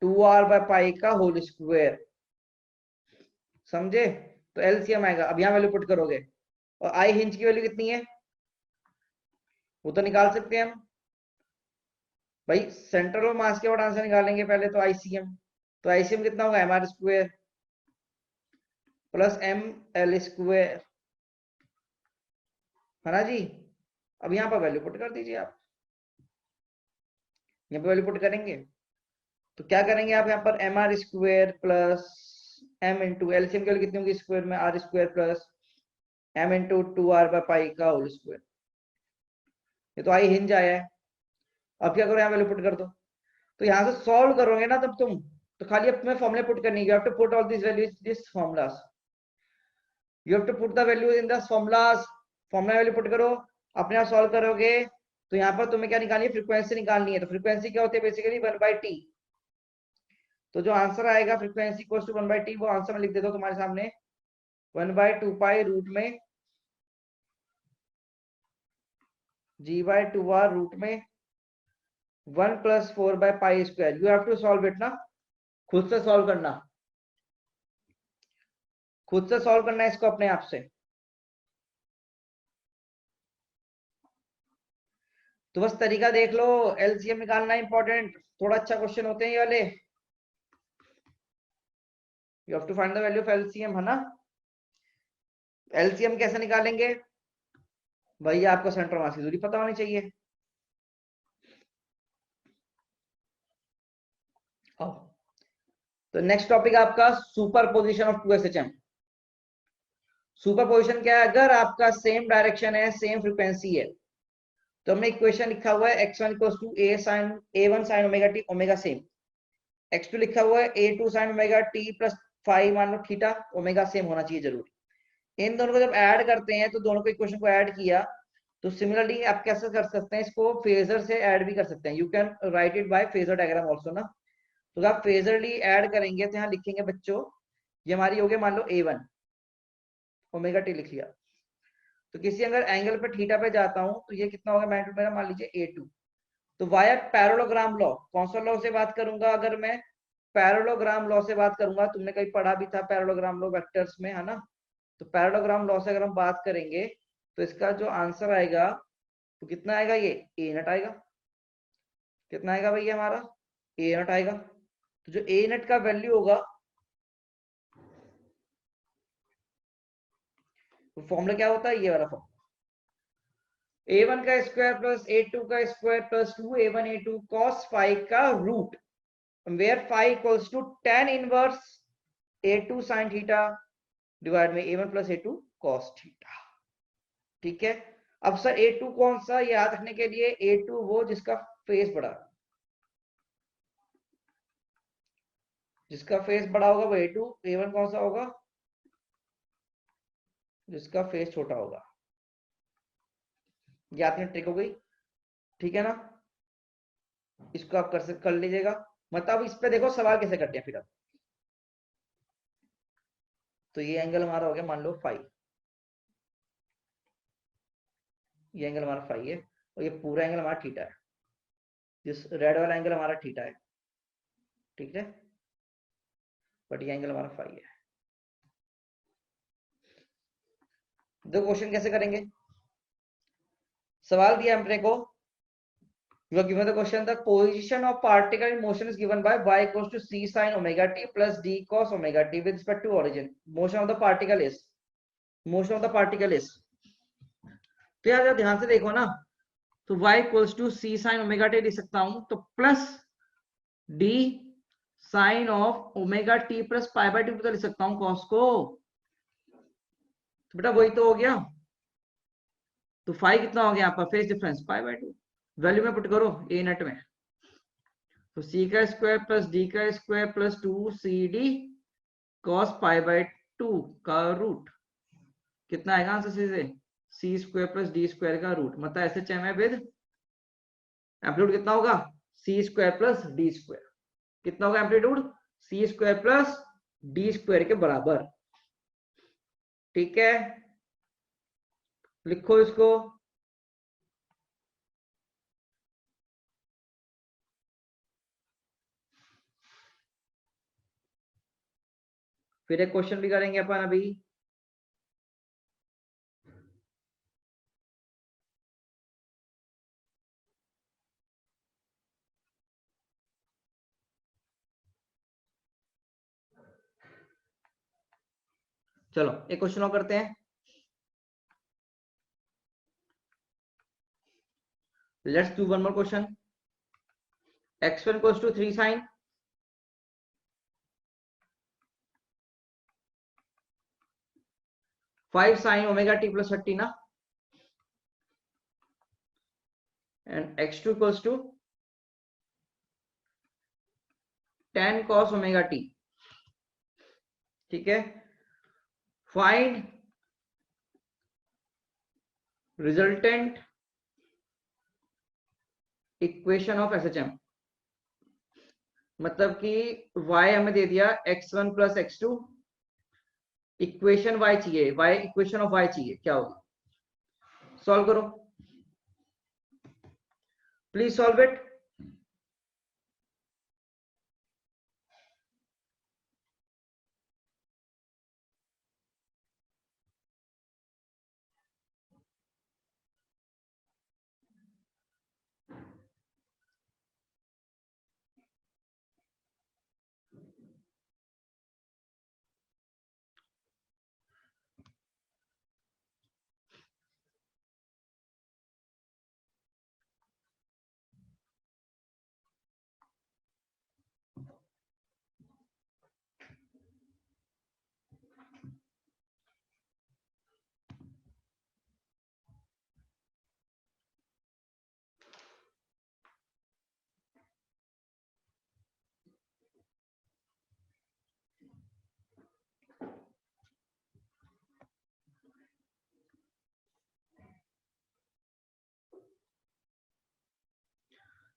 2r by pi का होल स्क्वायर, समझे। तो एलसीएम आएगा, अब यहां वैल्यू पुट करोगे, और आई हिंज की वैल्यू कितनी है वो तो निकाल सकते हैं हम भाई, सेंटर ऑफ मास के बाद आंसर निकालेंगे पहले तो आईसीएम। तो आईसीएम कितना होगा, M R square plus M L square, है ना जी। अब यहाँ पर वैल्यू पुट कर दीजिए आप, यहाँ पे वैल्यू पुट करेंगे तो क्या करेंगे आप, यहाँ पर M R square plus M into LCM की वैल्यू कितनी होगी स्क्वायर में, R square plus M into 2r by pi का होल स्क्वायर। ये तो आई हिंज आया है। अब क्या करो, यहाँ वैल्यू पुट कर दो। तो यहाँ से सॉल्व करोगे ना तब तुम, तो खाली अब तुम्हें फॉर्मूले पुट करनी है, you have to put all this values this formulas, you have to put the value in the formulas. Formula value put करो, अपने आप सॉल्व करोगे तो यहाँ पर तुम्हें क्या निकालनी है, फ्रीक्वेंसी निकालनी है। तो फ्रीक्वेंसी क्या होती है बेसिकली 1/t। तो जो आंसर आएगा फ्रीक्वेंसी इक्वल्स टू 1/t, वो आंसर मैं लिख देता हूँ तुम्हारे सामने, 1/2 पाई रूट में g/2r रूट में 1 + 4/पाई square. You have to solve it ना, खुद से सॉल्व करना, खुद से सॉल्व करना है इसको अपने आप से। तो बस तरीका देख लो, एलसीएम निकालना इंपॉर्टेंट, थोड़ा अच्छा क्वेश्चन होते हैं ये वाले। You have to find the value of LCM, है ना। एलसीएम कैसे निकालेंगे भैया, आपको सेंटर मास की दूरी पता होनी चाहिए। तो नेक्स्ट टॉपिक आपका सुपरपोजिशन ऑफ 2SHM। सुपरपोजिशन क्या है, अगर आपका सेम डायरेक्शन है, सेम फ्रीक्वेंसी है, तो हमने इक्वेशन लिखा हुआ है x1 = a1 sin omega t, omega same, x2 लिखा हुआ है a2 sin omega t plus phi मान लो थीटा, ओमेगा सेम होना चाहिए जरूरी। इन दोनों को जब ऐड करते हैं तो दोनों को इक्वेशन को ऐड किया, तो सिमिलरली आप कैसे कर सकते हैं इसको, फेजर से ऐड भी कर सकते हैं, you can write it by phasor diagram also ना। तो आप फेजरली ऐड करेंगे तो यहाँ लिखेंगे बच्चों, ये हमारी हो गई मान लो a1 ओमेगा t लिख लिया। तो किसी अगर एंगल पे थीटा पे जाता हूं तो ये कितना होगा मैग्नीट्यूड मेरा, मान लीजिए a2। तो वाया पैरेललोग्राम लॉ, कौन सा लॉ से बात करूंगा, अगर मैं पैरेललोग्राम लॉ से बात करूंगा, तुमने कहीं पढ़ा भी था पैरेललोग्राम लॉ वेक्टर्स में, है ना। तो पैरेललोग्राम लॉ से अगर हम बात करेंगे तो इसका जो आंसर आएगा तो कितना आएगा, ये ए नट आएगा। कितना आएगा भैया हमारा, ए नट आएगा। तो जो ए नट का वैल्यू होगा, तो फॉर्मूला क्या होता है, ये वाला फॉर्मूला, a1 का स्क्वायर प्लस a2 का square plus 2a1 a2 cos phi का root, where phi equals to tan inverse a2 sin theta divide में a1 plus a2 cos theta. ठीक है। अब सर a2 कौन सा, याद रखने के लिए a2 वो जिसका फेस बड़ा, जिसका फेस बड़ा होगा वो a2, a1 कौन सा होगा, जिसका फेस छोटा होगा। ये आपने ट्रिक हो गई, ठीक है ना। इसको आप कर लीजिएगा, मतलब इस पे देखो सवाल कैसे करते हैं फिर अब। तो ये एंगल हमारा हो गया मान लो फाई, ये एंगल हमारा फाई है, और ये पूरा एंगल हमारा थीटा है, जिस रेड वाला एंगल हमारा थीटा है, ठीक है, बट ये एंगल हमारा फाई है। दो क्वेश्चन कैसे करेंगे, सवाल दिया हमने को, you are given the question, the position of particle in motion is given by y equals to c sin omega t plus d cos omega t with respect to origin. Motion of the particle is तो यार ध्यान से देखो ना, तो y equals to C sine omega T लिख सकता हूं, तो plus D sine of omega T plus pi by 2 तो लिख सकता हूं कॉस को। तो बेटा वही तो हो गया। तो फाई कितना हो गया यहाँ पर, phase difference pi by 2, value में पुट करो ए नेट में। तो सी का स्क्वायर प्लस डी का square plus 2 C D cos pi by 2 का रूट कितना आएगा आंसर सीधे, C square plus D square का रूट, मतलब ऐसे एच एम है विद एम्पलीट्यूड कितना होगा, C square plus D square, कितना होगा amplitude, C square plus D square के बराबर। ठीक है, लिखो इसको। फिर एक क्वेश्चन भी करेंगे अपन अभी। चलो एक क्वेश्चन और करते हैं। Let's do one more question. x1 equals to 3 sine 5 sine omega T plus 30 ना, and x2 equals to 10 cos omega T. ठीक है, find resultant equation of SHM. मतलब कि y हमें दे दिया x1 प्लस x2, इक्वेशन y चाहिए, y इक्वेशन ऑफ y चाहिए, क्या होगी, सॉल्व करो प्लीज, सॉल्व इट।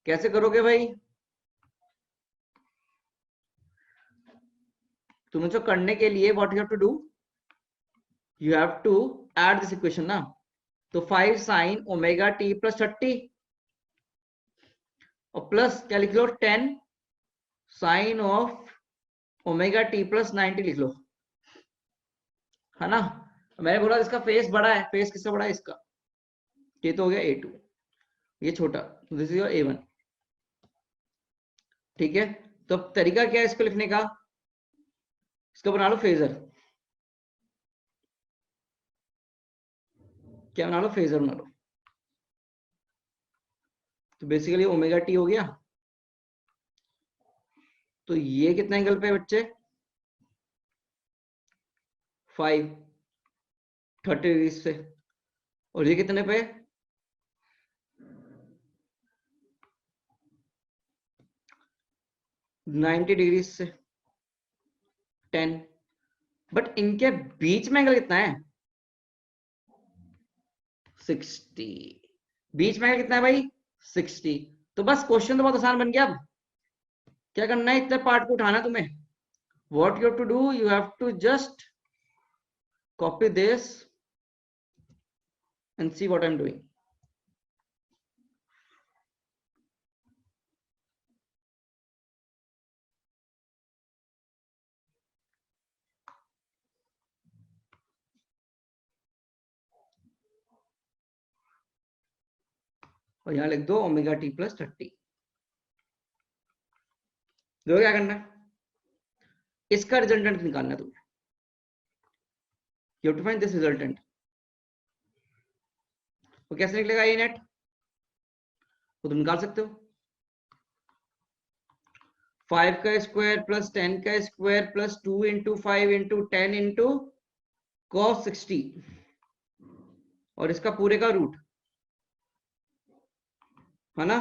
कैसे करोगे भाई, तुम्हें जो करने के लिए what you have to do, you have to add this equation ना। तो 5 साइन ओमेगा टी प्लस 30 और प्लस क्या लिख लो 10 sine of omega T plus 90 लिख लो, है ना। मैंने बोला इसका फेस बड़ा है, फेस किससे बड़ा है इसका, ये तो हो गया A2, ये छोटा, दिस इज योर A1। ठीक है, तो अब तरीका क्या है इसको लिखने का, इसको बना लो फेजर, क्या बना लो, फेजर बना लो। तो बेसिकली ओमेगा टी हो गया, तो ये कितना एंगल पे है बच्चे, 30 डिग्री से, और ये कितने पे, 90 डिग्री से 10, बट इनके बीच में एंगल कितना है, 60, बीच में एंगल कितना है भाई, 60। तो बस क्वेश्चन तो बहुत आसान बन गया। अब क्या करना है, इतने पार्ट को उठाना तुम्हें, what you have to do, you have to just copy this and see what I am doing. और यहां लिख दो ओमेगा टी प्लस 30। देखो क्या करना है, इसका रिजल्टेंट निकालना है तुम्हें, you have to find this resultant. वो कैसे निकलेगा ए नेट, वो तुम निकाल सकते हो। 5 का स्क्वायर प्लस 10 का square plus 2 into 5 into 10 into cos 60 और इसका पूरे का रूट है ना,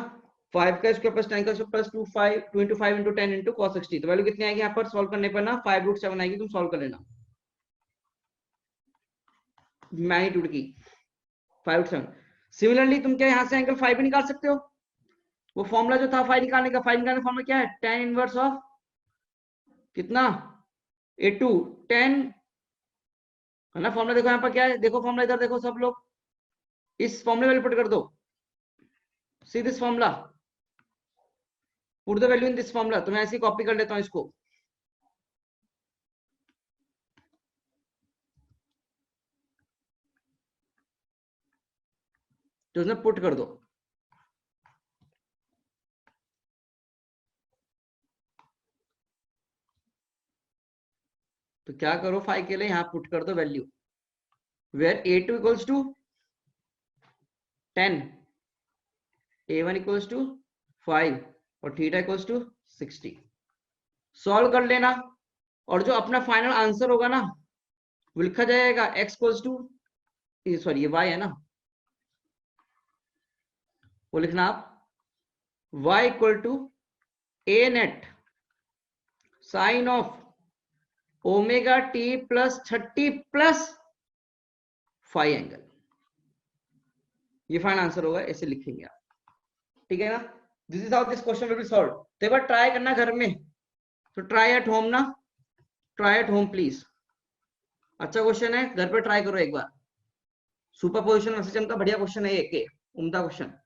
5 का स्क्वायर प्लस 10 का square plus 2 into 5 into 10 into cos 60। तो वैल्यू कितनी आएगी यहाँ पर सॉल्व करने पर ना, 5√7 आएगी, तुम सॉल्व कर लेना मैग्नीट्यूड की 5√7। सिमिलरली तुम क्या यहाँ से एंगल 5 भी निकाल सकते हो। वो फॉर्मूला जो था 5 निकालने का, 5 निकालने का फॉर्मूला क्या है, tan इनवर्स ऑफ कितना A2 10 है ना। फॉर्मूला देखो यहाँ पर क्या है, देखो फॉर्मूला इधर देखो सब लोग, इस फॉर्मूले वैल्यू पुट कर दो, see this formula, put the value in this formula. तो मैं ऐसे कॉपी कर लेता हूँ इसको, तो उसमें पुट कर दो। तो क्या करो 5 के लिए यहाँ पुट कर दो value, where A2 equals to 10, A1 equals to 5 और थीटा इक्वल्स टू 60। सॉल्व कर लेना और जो अपना फाइनल आंसर होगा ना वो लिखा जाएगा x इक्वल्स टू, सॉरी ये y है ना, वो लिखना आप y equal to a net sine of omega t plus 30 plus 5 angle, ये फाइनल आंसर होगा, ऐसे लिखेंगे आप, ठीक है ना। This is how this question will be solve. तो एक बार ट्राई करना घर में, तो ट्राई एट होम ना, ट्राई एट होम प्लीज। अच्छा क्वेश्चन है, घर पे ट्राई करो एक बार। सुपरपोजिशन सिस्टम का बढ़िया क्वेश्चन है, एक उम्दा क्वेश्चन।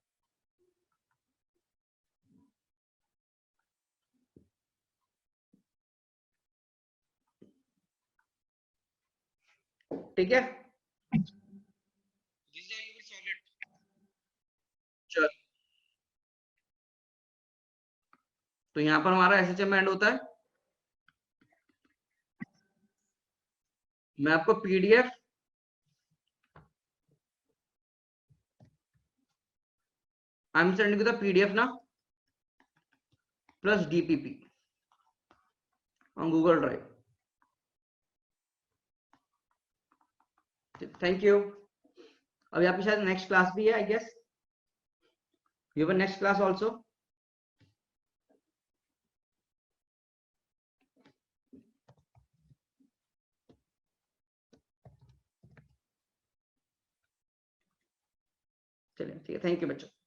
ठीक है, चल तो यहाँ पर हमारा एसएचएम एंड होता है। मैं आपको PDF I am sending the PDF ना plus DPP on Google Drive. Thank you. अभी आपकी शायद नेक्स्ट क्लास भी है, I guess you have next class also. चलिए ठीक है, थैंक यू बच्चों।